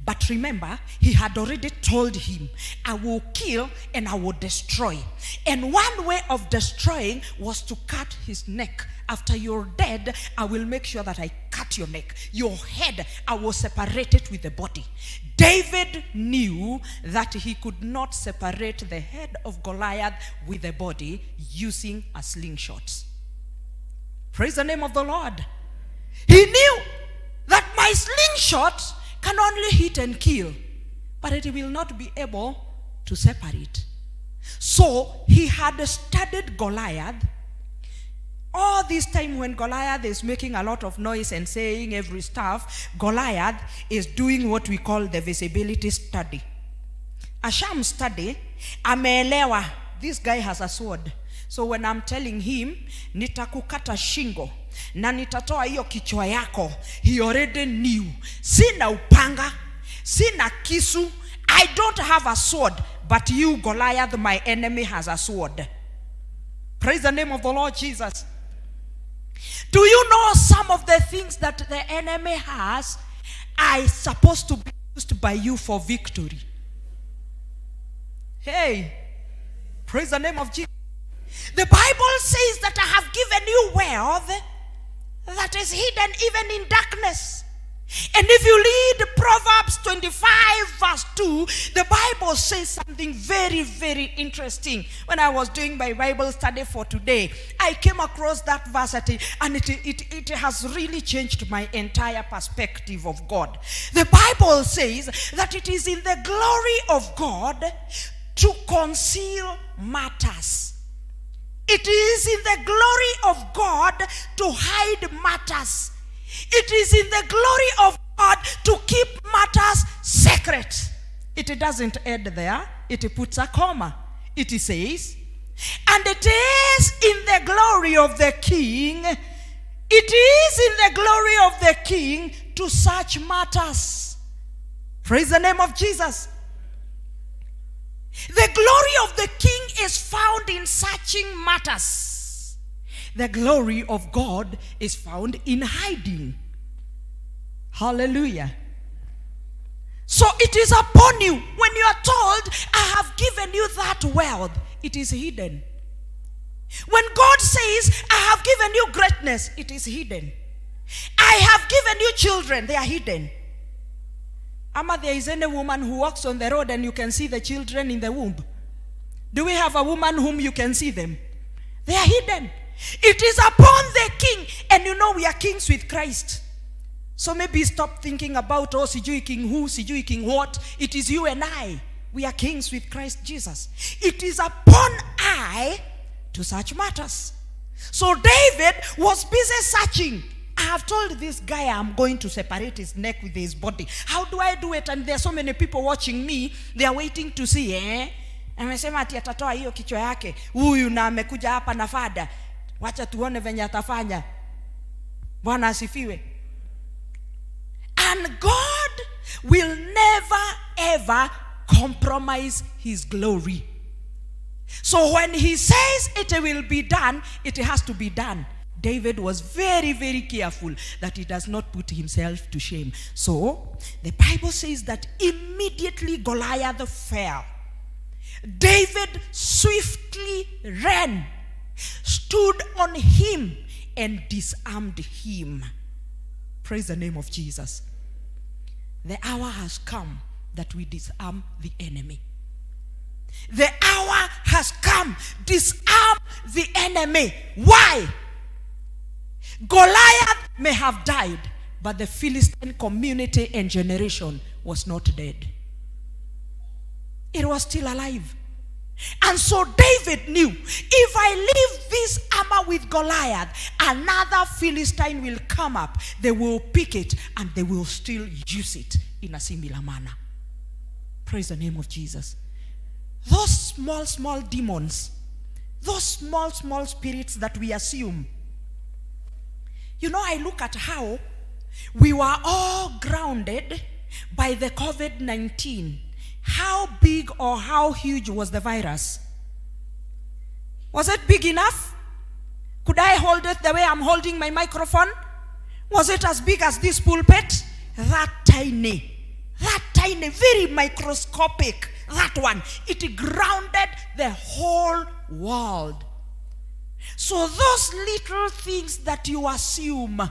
But remember, he had already told him, I will kill and I will destroy. And one way of destroying was to cut his neck. After you're dead, I will make sure that I cut your neck. Your head, I will separate it with the body. David knew that he could not separate the head of Goliath with the body using a slingshot. Praise the name of the Lord. He knew that my slingshot can only hit and kill, but it will not be able to separate. So he had studied Goliath. All this time when Goliath is making a lot of noise and saying every stuff, Goliath is doing what we call the visibility study. A sham study, ameelewa, this guy has a sword. So when I'm telling him, nitakukata shingo, na nitatoa hiyo kichwa yako, he already knew. Sina upanga, sina kisu, I don't have a sword, but you, Goliath, my enemy, has a sword. Praise the name of the Lord Jesus. Do you know some of the things that the enemy has are supposed to be used by you for victory? Hey, praise the name of Jesus. The Bible says that I have given you wealth that is hidden even in darkness. And if you read Proverbs 25 verse 2, the Bible says something very, very interesting. When I was doing my Bible study for today, I came across that verse and it has really changed my entire perspective of God. The Bible says that it is in the glory of God to conceal matters. It is in the glory of God to hide matters. It is in the glory of God to keep matters secret. It doesn't end there. It puts a comma. It says, and it is in the glory of the king. It is in the glory of the king to search matters. Praise the name of Jesus. The glory of the king is found in searching matters. The glory of God is found in hiding. Hallelujah. So it is upon you. When you are told, I have given you that wealth, it is hidden. When God says, I have given you greatness, it is hidden. I have given you children, they are hidden. Ama there is any woman who walks on the road and you can see the children in the womb? Do we have a woman whom you can see them? They are hidden. It is upon the king. And you know we are kings with Christ. So maybe stop thinking about, oh, sijui king who, sijui king what. It is you and I. We are kings with Christ Jesus. It is upon I to search matters. So David was busy searching. I have told this guy I'm going to separate his neck with his body. How do I do it? And there are so many people watching me. They are waiting to see. Amesema ati atatoa hiyo kichwa yake. Huyu na amekuja hapa na fada. Wacha tuone venye atafanya. Bwana asifiwe. And God will never ever compromise his glory. So when he says it will be done, it has to be done. David was very, very careful that he does not put himself to shame. So the Bible says that immediately Goliath fell. David swiftly ran, stood on him, and disarmed him. Praise the name of Jesus. The hour has come that we disarm the enemy. The hour has come. Disarm the enemy. Why? Goliath may have died, but the Philistine community and generation was not dead. It was still alive. And so David knew, if I leave this armor with Goliath, another Philistine will come up. They will pick it and they will still use it in a similar manner. Praise the name of Jesus. Those small demons, those small spirits that we assume. You know, I look at how we were all grounded by the COVID-19. How big or how huge was the virus? Was it big enough? Could I hold it the way I'm holding my microphone? Was it as big as this pulpit? That tiny, very microscopic, that one. It grounded the whole world. So those little things that you assume,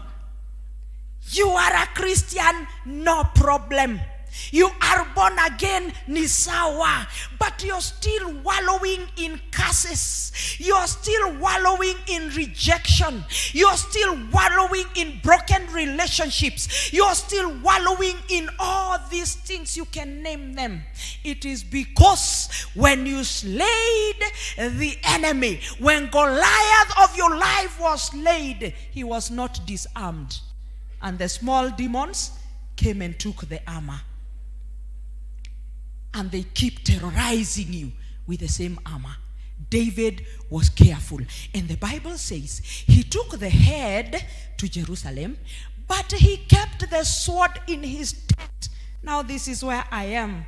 you are a Christian, no problem. You are born again, ni sawa, but you're still wallowing in curses. You're still wallowing in rejection. You're still wallowing in broken relationships. You're still wallowing in all these things. You can name them. It is because when you slayed the enemy, when Goliath of your life was slayed, he was not disarmed. And the small demons came and took the armor. And they keep terrorizing you with the same armor. David was careful. And the Bible says he took the head to Jerusalem, but he kept the sword in his tent. Now this is where I am.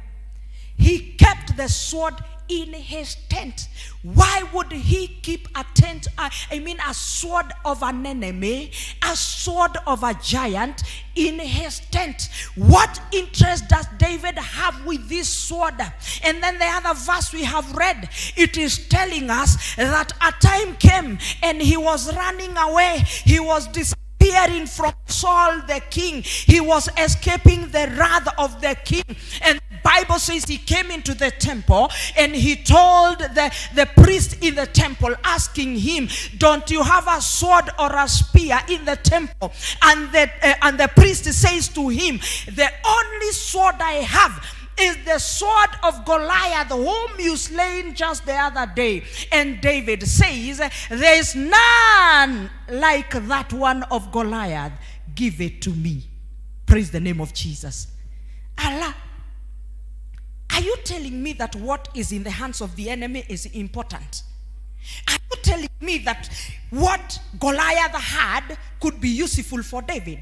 He kept the sword in his tent. Why would he keep a tent? A sword of an enemy, a sword of a giant in his tent. What interest does David have with this sword? And then the other verse we have read, it is telling us that a time came and he was running away. He was disappearing from Saul the king. He was escaping the wrath of the king. And Bible says he came into the temple and he told the priest in the temple, asking him, don't you have a sword or a spear in the temple? And the priest says to him, the only sword I have is the sword of Goliath, whom you slain just the other day. And David says, there is none like that one of Goliath. Give it to me. Praise the name of Jesus. Allah, are you telling me that what is in the hands of the enemy is important? Are you telling me that what Goliath had could be useful for David?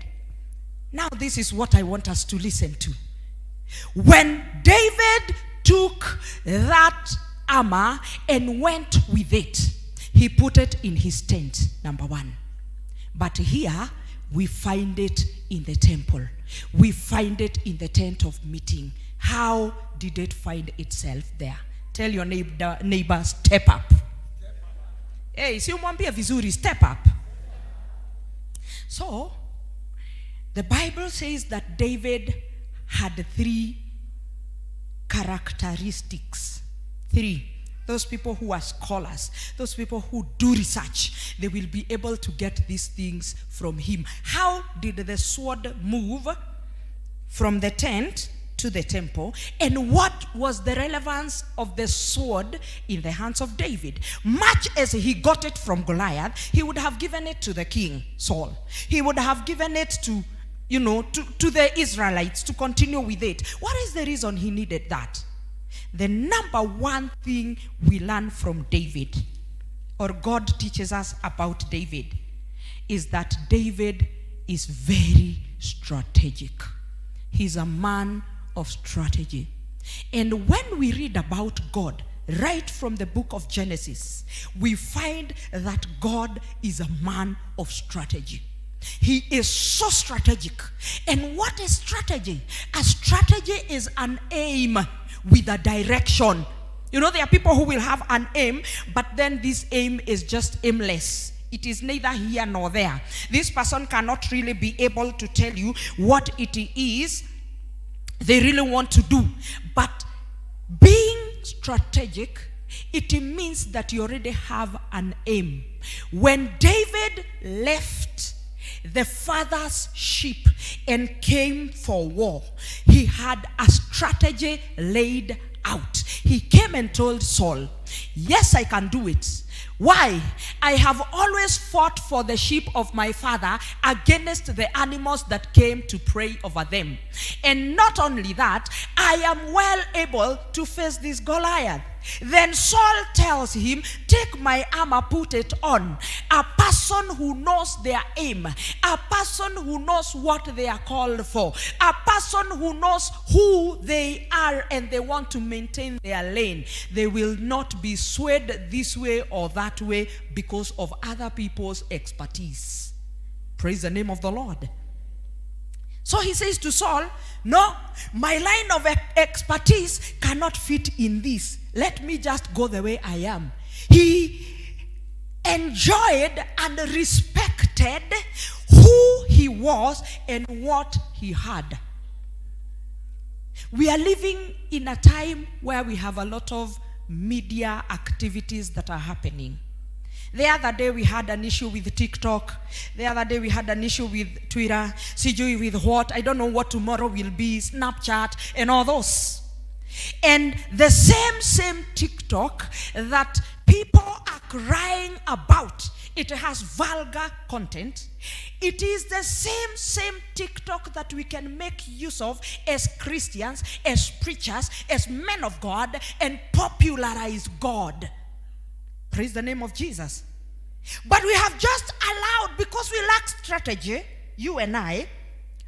Now this is what I want us to listen to. When David took that armor and went with it, he put it in his tent, number one. But here we find it in the temple. We find it in the tent of meeting. How did it find itself there? Tell your neighbor, step up. Hey, si umwambie vizuri, step up. So, the Bible says that David had 3 characteristics. 3. Those people who are scholars, those people who do research, they will be able to get these things from him. How did the sword move from the tent to the temple, and what was the relevance of the sword in the hands of David? Much as he got it from Goliath, he would have given it to the king, Saul. He would have given it to the Israelites to continue with it. What is the reason he needed that? The number one thing we learn from David, or God teaches us about David, is that David is very strategic. He's a man of strategy. And when we read about God, right from the book of Genesis, we find that God is a man of strategy. He is so strategic. And what is strategy? A strategy is an aim with a direction. You know, there are people who will have an aim, but then this aim is just aimless. It is neither here nor there. This person cannot really be able to tell you what it is they really want to do. But being strategic it means that you already have an aim. When David left the father's sheep and came for war, he had a strategy laid out. He came and told Saul, yes, I can do it. Why? I have always fought for the sheep of my father against the animals that came to prey over them. And not only that, I am well able to face this Goliath. Then Saul tells him, take my armor, put it on. A person who knows their aim, a person who knows what they are called for, a person who knows who they are and they want to maintain their lane. They will not be swayed this way or that way because of other people's expertise. Praise the name of the Lord. So he says to Saul, no, my line of expertise cannot fit in this. Let me just go the way I am. He enjoyed and respected who he was and what he had. We are living in a time where we have a lot of media activities that are happening. The other day we had an issue with TikTok. The other day we had an issue with Twitter. CJ with what? I don't know what tomorrow will be. Snapchat and all those. And the same TikTok that people are crying about, it has vulgar content. It is the same TikTok that we can make use of as Christians, as preachers, as men of God, and popularize God. Praise the name of Jesus. But we have just allowed, because we lack strategy, you and I,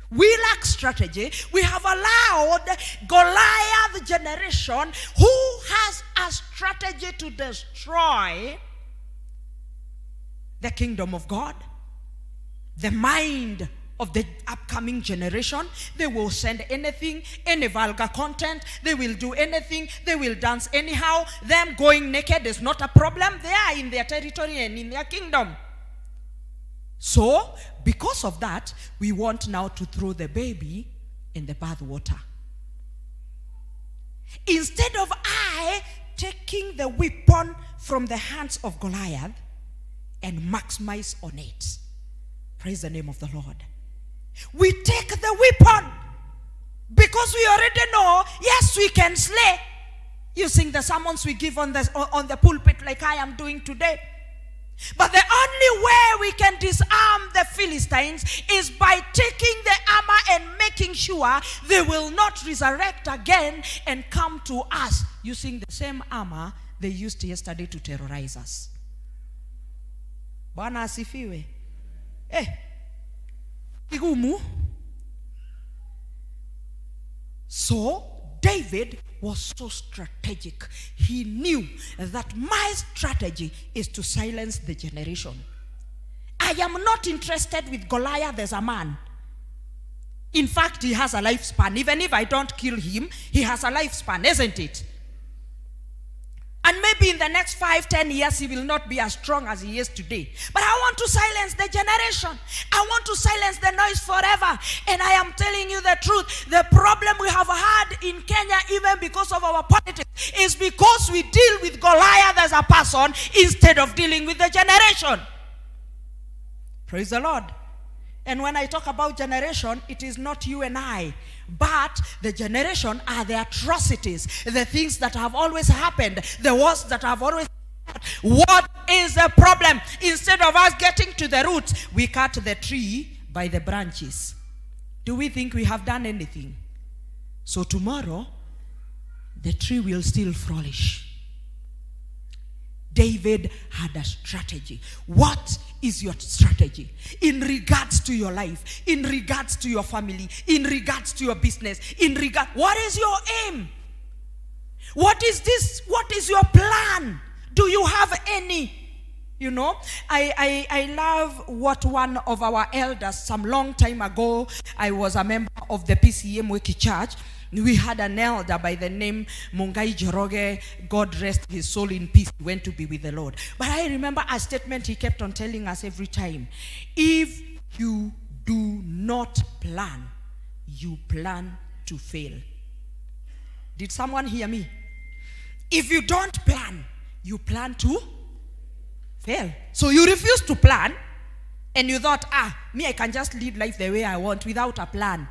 we lack strategy. We have allowed Goliath generation, who has a strategy to destroy the kingdom of God, the mind of the upcoming generation. They will send anything, any vulgar content. They will do anything. They will dance anyhow. Them going naked is not a problem. They are in their territory and in their kingdom. So, because of that, we want now to throw the baby in the bath water. Instead of taking the weapon from the hands of Goliath and maximize on it. Praise the name of the Lord. We take the weapon because we already know, yes, we can slay using the sermons we give on the pulpit like I am doing today. But the only way we can disarm the Philistines is by taking the armor and making sure they will not resurrect again and come to us using the same armor they used yesterday to terrorize us. Bwana asifiwe. Igumu. So David was so strategic. He knew that my strategy is to silence the generation. I am not interested with Goliath as a man. In fact, he has a lifespan. Even if I don't kill him, he has a lifespan, isn't it? And maybe in the next 5-10 years, he will not be as strong as he is today. But I want to silence the generation. I want to silence the noise forever. And I am telling you the truth. The problem we have had in Kenya, even because of our politics, is because we deal with Goliath as a person instead of dealing with the generation. Praise the Lord. And when I talk about generation, it is not you and I, but the generation are the atrocities, the things that have always happened, the wars that have always happened. What is the problem? Instead of us getting to the roots, we cut the tree by the branches. Do we think we have done anything? So tomorrow, the tree will still flourish. David had a strategy. What is your strategy in regards to your life, in regards to your family, in regards to your business, what is your aim? What is this? What is your plan? Do you have any? You know, I love what one of our elders some long time ago, I was a member of the P.C.E.A church. We had an elder by the name Mungai Joroge. God rest his soul in peace. He went to be with the Lord. But I remember a statement he kept on telling us every time. If you do not plan, you plan to fail. Did someone hear me? If you don't plan, you plan to fail. So you refuse to plan, and you thought, me, I can just lead life the way I want without a plan,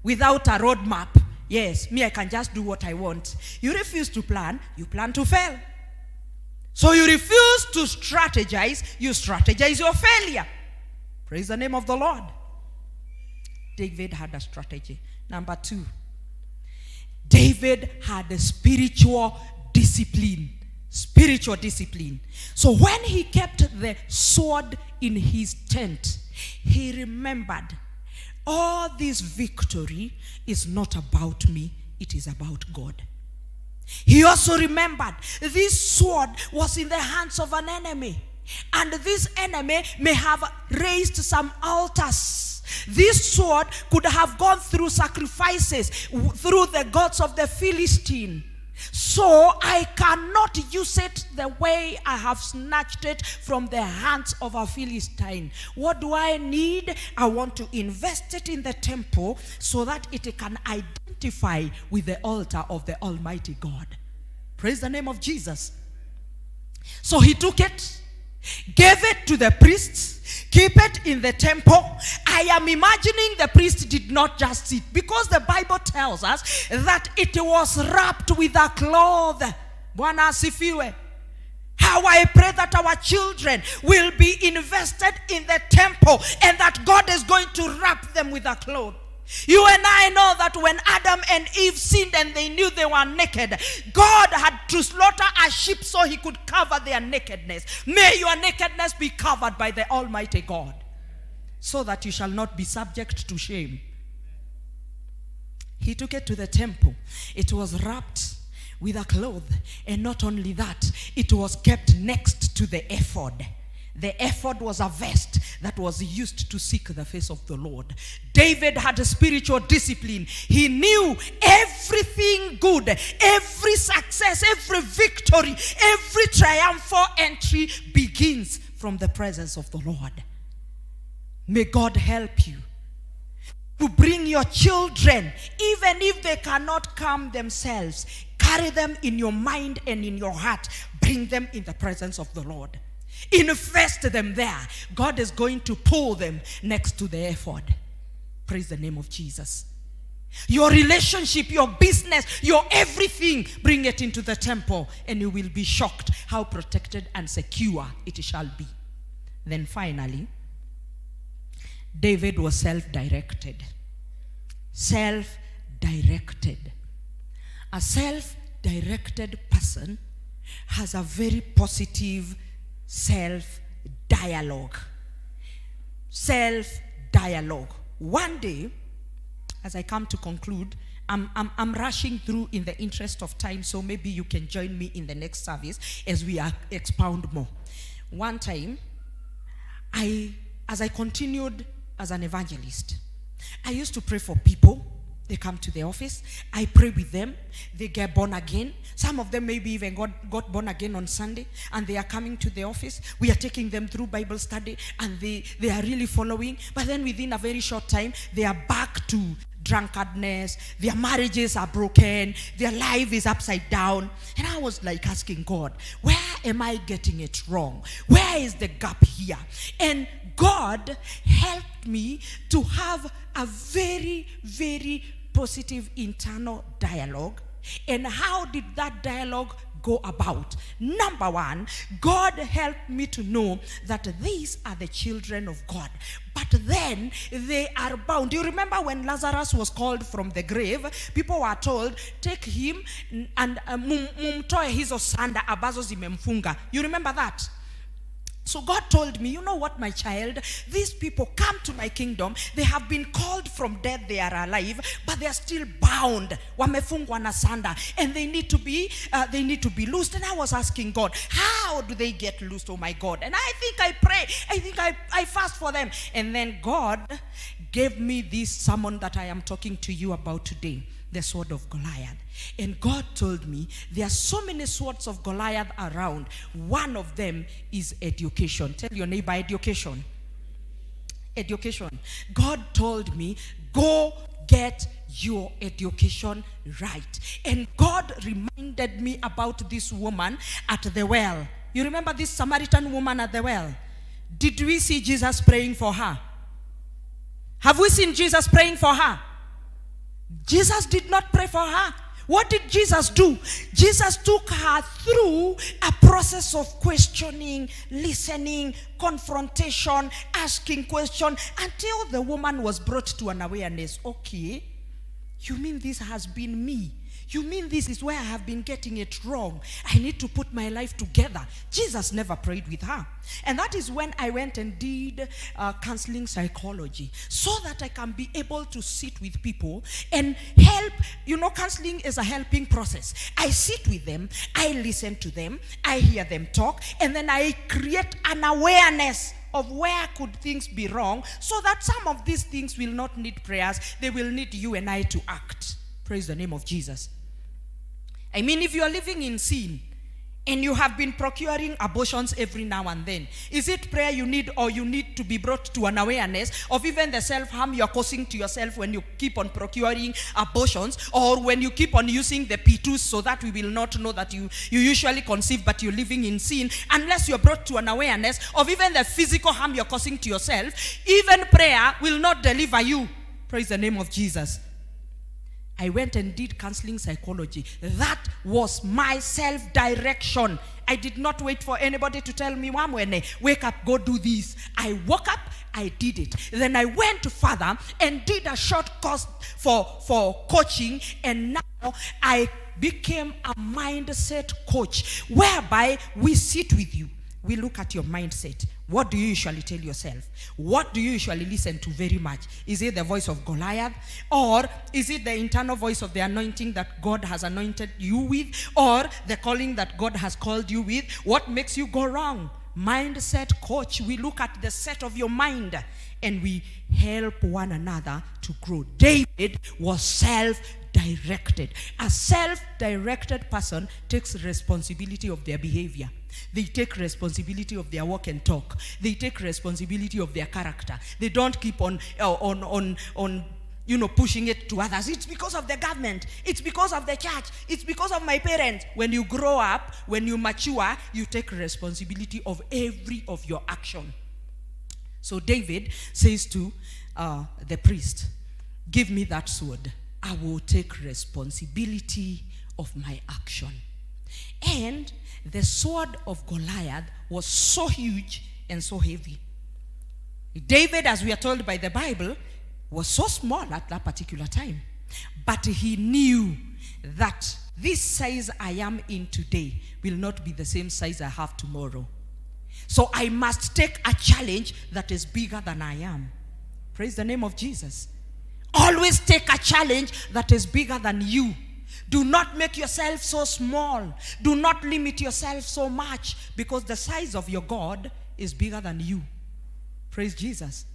without a roadmap. Yes, me, I can just do what I want. You refuse to plan, you plan to fail. So you refuse to strategize, you strategize your failure. Praise the name of the Lord. David had a strategy. Number 2, David had a spiritual discipline. Spiritual discipline. So when he kept the sword in his tent, he remembered, all this victory is not about me, it is about God. He also remembered, this sword was in the hands of an enemy, and this enemy may have raised some altars. This sword could have gone through sacrifices, through the gods of the Philistine. So I cannot use it the way I have snatched it from the hands of a Philistine. What do I need? I want to invest it in the temple so that it can identify with the altar of the Almighty God. Praise the name of Jesus. So he took it, gave it to the priests, keep it in the temple. I am imagining the priest did not just sit, because the Bible tells us that it was wrapped with a cloth. Bwana asifiwe. How I pray that our children will be invested in the temple, and that God is going to wrap them with a cloth. You and I know that when Adam and Eve sinned and they knew they were naked, God had to slaughter a sheep so he could cover their nakedness. May your nakedness be covered by the Almighty God, so that you shall not be subject to shame. He took it to the temple. It was wrapped with a cloth, and not only that, it was kept next to the ephod. The ephod was a vest that was used to seek the face of the Lord. David had a spiritual discipline. He knew everything good, every success, every victory, every triumphal entry begins from the presence of the Lord. May God help you to bring your children, even if they cannot come themselves, carry them in your mind and in your heart. Bring them in the presence of the Lord. Invest them there. God is going to pull them next to the ephod. Praise the name of Jesus. Your relationship, your business, your everything, bring it into the temple, and you will be shocked how protected and secure it shall be. Then finally, David was self-directed. Self-directed. A self-directed person has a very positive self-dialogue. Self-dialogue. One day, as I come to conclude, I'm rushing through in the interest of time, so maybe you can join me in the next service as we expound more. One time, as I continued as an evangelist, I used to pray for people. They come to the office. I pray with them. They get born again. Some of them maybe even got born again on Sunday, and they are coming to the office. We are taking them through Bible study, and they are really following. But then within a very short time, they are back to drunkardness. Their marriages are broken. Their life is upside down. And I was like asking God, where am I getting it wrong? Where is the gap here? And God helped me to have a very, very positive internal dialogue. And how did that dialogue go about? Number one, God helped me to know that these are the children of God, but then they are bound. You remember when Lazarus was called from the grave, people were told, take him and mumtoe hizo sanda abazo zimemfunga. You remember that? So God told me, you know what, my child, these people come to my kingdom. They have been called from death. They are alive, but they are still bound. Wamefungwa na sanda, and they need to be loosed. And I was asking God, how do they get loosed? Oh my God! And I think I pray. I think I fast for them. And then God gave me this sermon that I am talking to you about today. The sword of Goliath. And God told me there are so many swords of Goliath around. One of them is education. Tell your neighbor, education. Education. God told me, go get your education right. And God reminded me about this woman at the well. You remember this Samaritan woman at the well? Did we see Jesus praying for her? Have we seen Jesus praying for her? Jesus did not pray for her. What did Jesus do? Jesus took her through a process of questioning, listening, confrontation, asking questions, until the woman was brought to an awareness. Okay, you mean this has been me? You mean this is where I have been getting it wrong? I need to put my life together. Jesus never prayed with her. And that is when I went and did counseling psychology, so that I can be able to sit with people and help. You know, counseling is a helping process. I sit with them, I listen to them, I hear them talk, and then I create an awareness of where could things be wrong, so that some of these things will not need prayers. They will need you and I to act. Praise the name of Jesus. I mean, if you are living in sin and you have been procuring abortions every now and then, is it prayer you need, or you need to be brought to an awareness of even the self-harm you are causing to yourself when you keep on procuring abortions, or when you keep on using the P2s so that we will not know that you usually conceive but you're living in sin, unless you're brought to an awareness of even the physical harm you're causing to yourself? Even prayer will not deliver you. Praise the name of Jesus. I went and did counseling psychology. That was my self-direction. I did not wait for anybody to tell me, Wamwene, wake up, go do this. I woke up, I did it. Then I went further and did a short course for coaching, and now I became a mindset coach, whereby we sit with you. We look at your mindset. What do you usually tell yourself? What do you usually listen to very much? Is it the voice of Goliath? Or is it the internal voice of the anointing that God has anointed you with? Or the calling that God has called you with? What makes you go wrong? Mindset coach. We look at the set of your mind and we help one another to grow. David was self-directed. A self-directed person takes responsibility of their behavior. They take responsibility of their walk and talk. They take responsibility of their character. They don't keep on pushing it to others. It's because of the government. It's because of the church. It's because of my parents. When you grow up, when you mature, you take responsibility of every of your action. So David says to the priest, give me that sword. I will take responsibility of my action. And the sword of Goliath was so huge and so heavy. David, as we are told by the Bible, was so small at that particular time. But he knew that this size I am in today will not be the same size I have tomorrow. So I must take a challenge that is bigger than I am. Praise the name of Jesus. Always take a challenge that is bigger than you. Do not make yourself so small. Do not limit yourself so much, because the size of your God is bigger than you. Praise Jesus.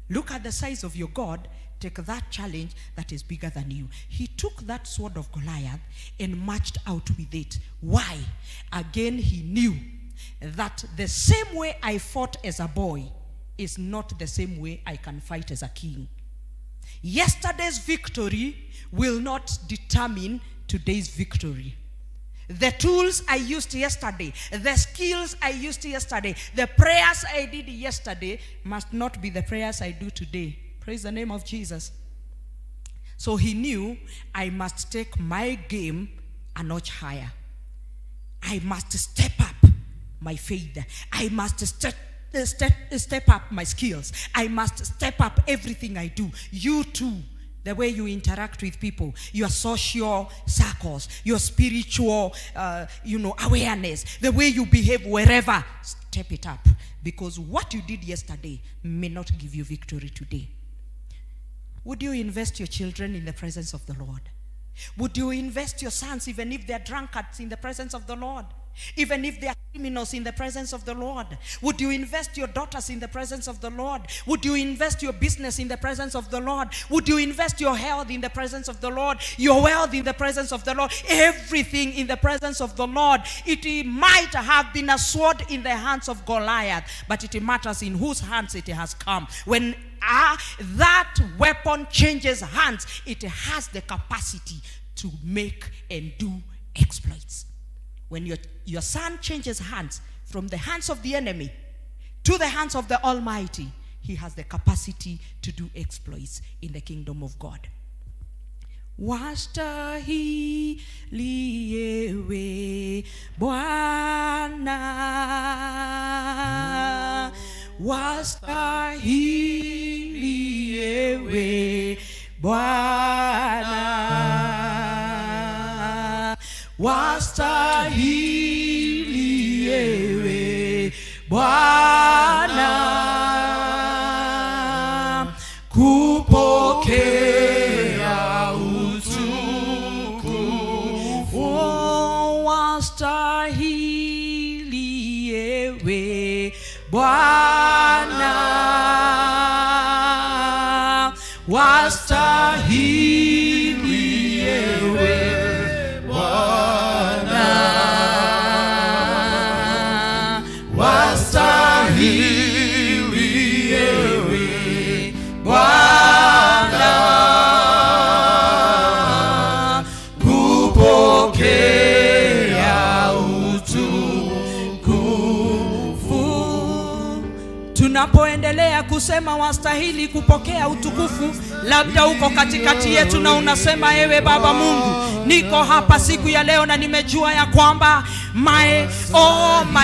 Look at the size of your God. Take that challenge that is bigger than you. He took that sword of Goliath and marched out with it. Why? Again, he knew that the same way I fought as a boy is not the same way I can fight as a king. Yesterday's victory will not determine today's victory. The tools I used yesterday, the skills I used yesterday, the prayers I did yesterday must not be the prayers I do today. Praise the name of Jesus. So he knew, I must take my game a notch higher. I must step up my faith. I must step up my skills. I must step up everything I do. You too. The way you interact with people, your social circles, your spiritual, awareness, the way you behave wherever, step it up. Because what you did yesterday may not give you victory today. Would you invest your children in the presence of the Lord? Would you invest your sons, even if they're drunkards, in the presence of the Lord? Even if they are criminals, in the presence of the Lord? Would you invest your daughters in the presence of the Lord? Would you invest your business in the presence of the Lord? Would you invest your health in the presence of the Lord? Your wealth in the presence of the Lord? Everything in the presence of the Lord. It might have been a sword in the hands of Goliath, but it matters in whose hands it has come. When that weapon changes hands, it has the capacity to make and do exploits. When your son changes hands from the hands of the enemy to the hands of the Almighty, he has the capacity to do exploits in the kingdom of God. Wastahili ewe Bwana, wastahili ewe Bwana, wastahili ewe Bwana, kupokea utukufu. Wastahili ewe Bwana, wastahili ewe Bwana, wastahili ewe Bwana, kupokea utukufu. Tunapoendelea kusema wastahili kupokea utukufu, labda uko katikati yetu na unasema, ewe Baba Mungu, niko hapa siku ya leo na nimejua ya kwamba my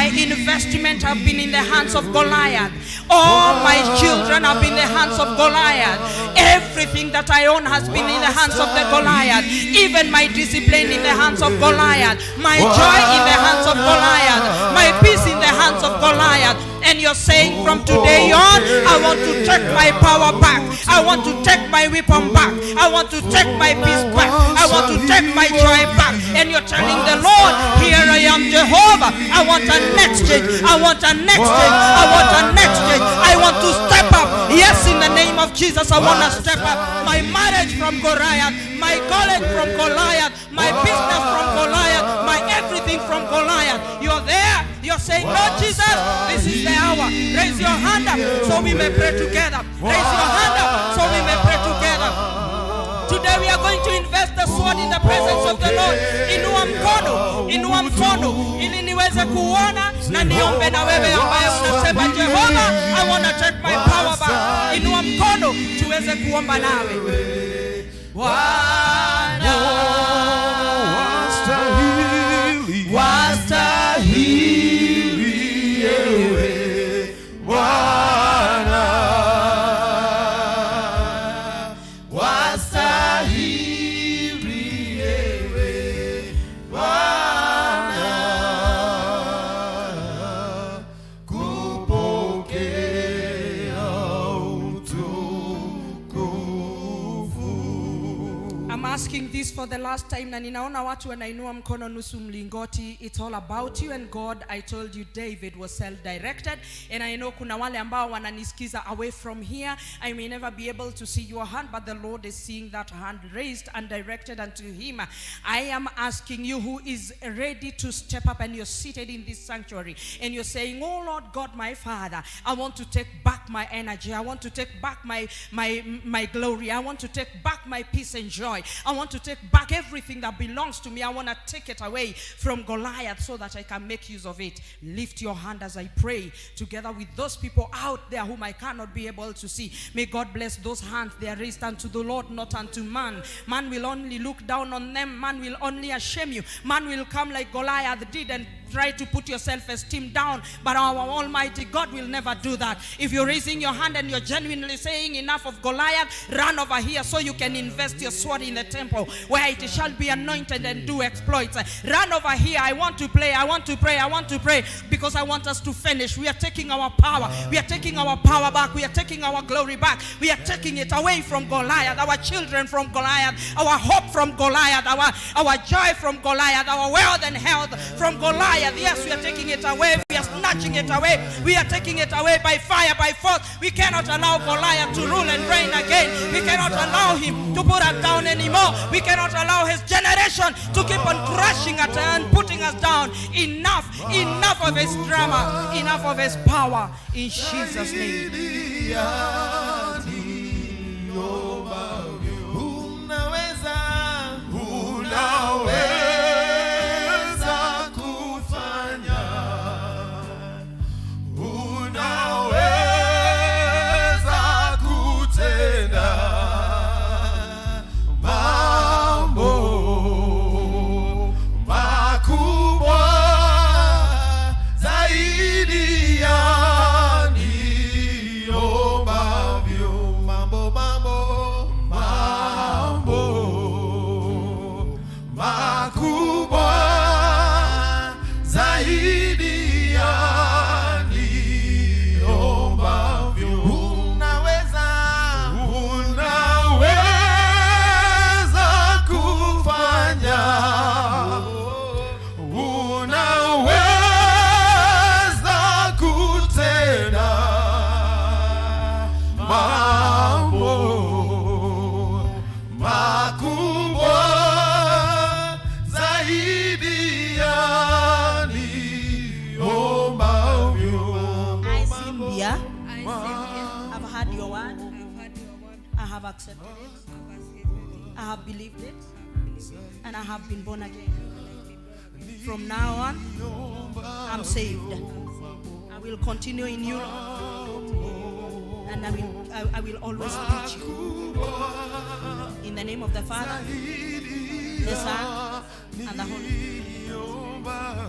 investment have been in the hands of Goliath. All my children have been in the hands of Goliath. Everything that I own has been in the hands of the Goliath. Even my discipline in the hands of Goliath. My joy in the hands of Goliath. My peace in the hands of Goliath. And you're saying, from today on, I want to take my power back. I want to take my weapon back. I want to take my peace back. I want to take my joy back. And you're telling the Lord, here I am, Jehovah. I want a next change. I want a next change. I want a next change. I want to step up. Yes, in the name of Jesus, I want to step up. My marriage from Goliath. My college from Goliath. My business from Goliath. My everything from Goliath. You're there. You're saying, Lord Jesus, this is the hour. Raise your hand up so we may pray together. Raise your hand up so we may pray together. Today we are going to invest the sword in the presence of the Lord. Inua mkono ili niweze kuona na niombe na wewe ambaye unasema, Jehova, I want to take my power back. Inua mkono tuweze kuomba nawe. Bwana, wastahili ewe Bwana, wastahili ewe Bwana, kupokea utukufu. I'm asking this for the last time, na ninaona watu wanainua mkono nusu mlingoti. It's all about you and God. I told you David was self-directed, and I know kuna wale ambao wananisikiza away from here. I may never be able to see your hand, but the Lord is seeing that hand raised and directed unto him. I am asking you, who is ready to step up, and you're seated in this sanctuary and you're saying, oh Lord God, my Father, I want to take back my energy. I want to take back my glory. I want to take back my peace and joy. I want to take back everything that belongs to me. I want to take it away from Goliath so that I can make use of it. Lift your hand as I pray together with those people out there whom I cannot be able to see. May God bless those hands. They are raised unto the Lord, not unto man. Man will only look down on them. Man will only ashame you. Man will come like Goliath did and try to put your self-esteem down, but our Almighty God will never do that. If you're raising your hand and you're genuinely saying, enough of Goliath, run over here so you can invest your sword in the temple where it shall be anointed and do exploits. Run over here. I want to pray. I want to pray. I want to pray because I want us to finish. We are taking our power. We are taking our power back. We are taking our glory back. We are taking it away from Goliath, our children from Goliath, our hope from Goliath, our joy from Goliath, our wealth and health from Goliath. Yes, we are taking it away. We are snatching it away. We are taking it away by fire, by force. We cannot allow Goliath to rule and reign again. We cannot allow him to put us down anymore. We cannot allow his generation to keep on crushing us and putting us down. Enough of his drama. Enough of his power. In Jesus' name. have accepted it. I have believed it. And I have been born again. From now on, I'm saved. I will continue in you, Lord. And I will always preach you. In the name of the Father, the Son, and the Holy Spirit.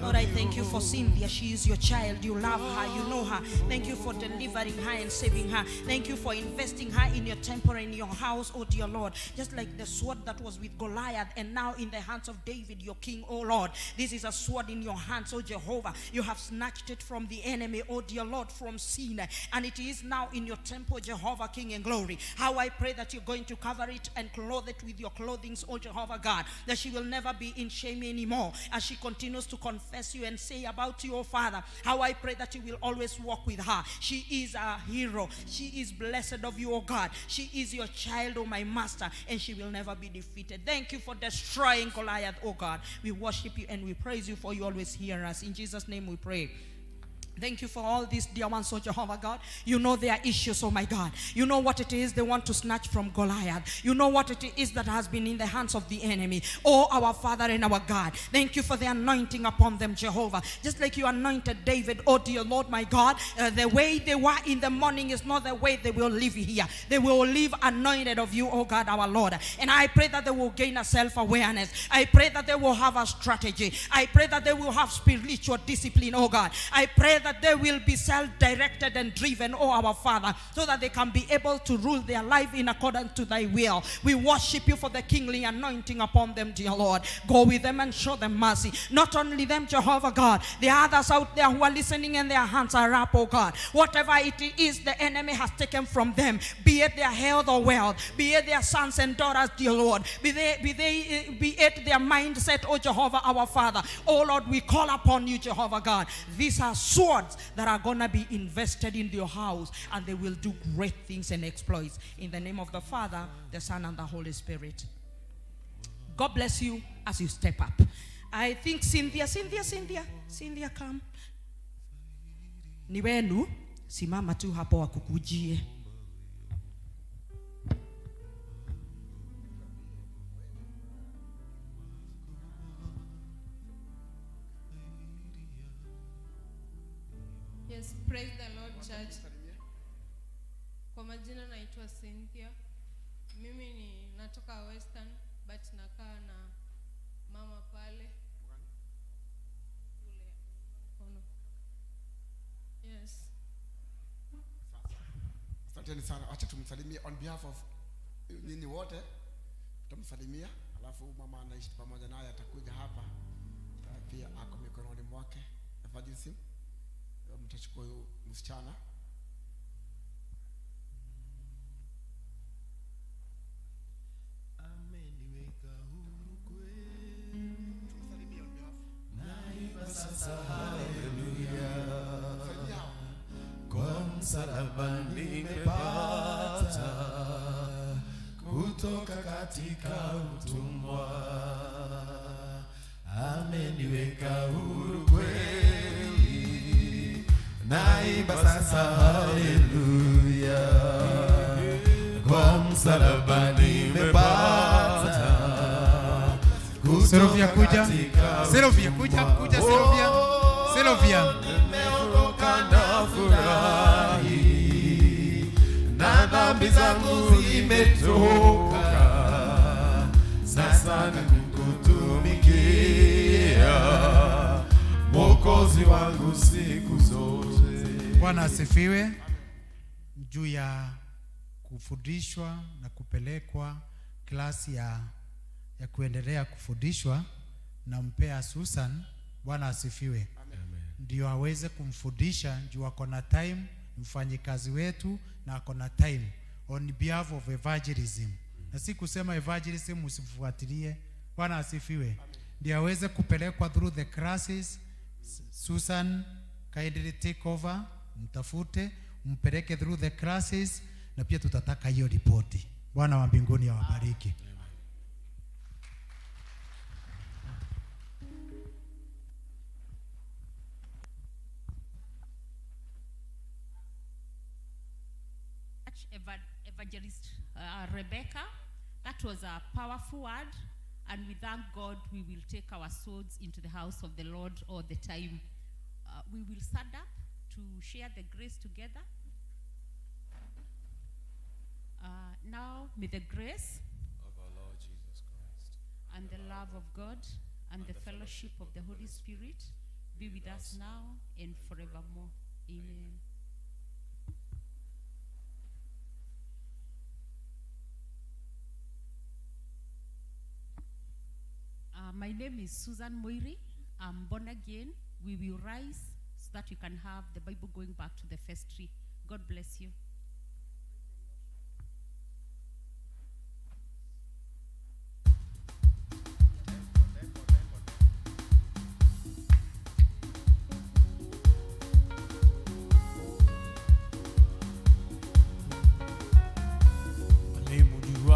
Lord, I thank you for Cynthia. She is your child. You love her. You know her. Thank you for delivering her and saving her. Thank you for investing her in your temple and in your house, oh dear Lord. Just like the sword that was with Goliath and now in the hands of David, your king, oh Lord. This is a sword in your hands, oh Jehovah. You have snatched it from the enemy, oh dear Lord, from sin. And it is now in your temple, Jehovah, King and glory. How I pray that you're going to cover it and clothe it with your clothing, oh Jehovah God. That she will never be in shame anymore as she continues to confess you and say about you, oh Father. How I pray that you will always walk with her. She is a hero. She is blessed of you, oh God. She is your child, oh my master, and she will never be defeated. Thank you for destroying Goliath, oh God. We worship you and we praise you for you always hear us. In Jesus' name we pray. Thank you for all these dear ones, oh Jehovah God. You know their issues, oh my God. You know what it is they want to snatch from Goliath. You know what it is that has been in the hands of the enemy. Oh, our Father and our God. Thank you for the anointing upon them, Jehovah. Just like you anointed David, oh dear Lord, my God. The way they were in the morning is not the way they will live here. They will live anointed of you, oh God, our Lord. And I pray that they will gain a self-awareness. I pray that they will have a strategy. I pray that they will have spiritual discipline, oh God. I pray that they will be self-directed and driven, oh our Father, so that they can be able to rule their life in accordance to thy will. We worship you for the kingly anointing upon them, dear Lord. Go with them and show them mercy. Not only them, Jehovah God, the others out there who are listening and their hands are up, oh God. Whatever it is the enemy has taken from them, be it their health or wealth, be it their sons and daughters, dear Lord, be it their mindset, oh Jehovah our Father. Oh Lord, we call upon you, Jehovah God. These are swords that are going to be invested in your house, and they will do great things and exploits. In the name of the Father, the Son, and the Holy Spirit. God bless you as you step up. I think Cynthia, come. Ni wenu, simama tu hapo wakukujie. Yes, praise the Lord Church. Kwa majina naitwa Cynthia. Mimi ni natoka Western but nakaa na mama pale. Yes. Asanteni sana. Acha tumsalimie on behalf of nyinyi wote. Tumsalimia, alafu mama anaishi pamoja naye atakuja hapa. Pia ako mikononi mwake. Evangelism. Mtachukua huyu msichana. Ameniweka huru kweli. Tumsalimie on behalf. Naimba sasa haleluya. Kwa msalaba nimepata kutoka katika utumwa. Ameniweka huru kweli. Naimba sasa haleluya. Kwa msalaba nimepata Selovia kuja. Selovia kuja. Selovia. Nimeondoka na furahi, na dhambi zangu zimetoka. Sasa nikutumikia, Mwokozi wangu siku zote. Bwana asifiwe. Juu ya kufundishwa na kupelekwa klasi ya kuendelea kufundishwa na mpea Susan. Bwana asifiwe. Ndio aweze kumfundisha, juu ako na time, mfanyikazi wetu, na ako na time on behalf of evangelism. Na si kusema evangelism usifuatilie. Bwana asifiwe. Ndio aweze kupelekwa through the classes. Susan, kindly take over, mtafute, mpeleke through the classes, na pia tutataka hiyo ripoti. Bwana wa mbinguni awabariki. Evangelist Rebecca. That was a powerful word, and we thank God we will take our swords into the house of the Lord all the time. We will stand up to share the grace together. Now, may the grace Of our Lord Jesus Christ. and the love of God and the fellowship of the Holy Spirit be with us now and forevermore. Amen. My name is Susan Moiri. I'm born again. We will rise so that you can have the Bible going back to the first tree. God bless you.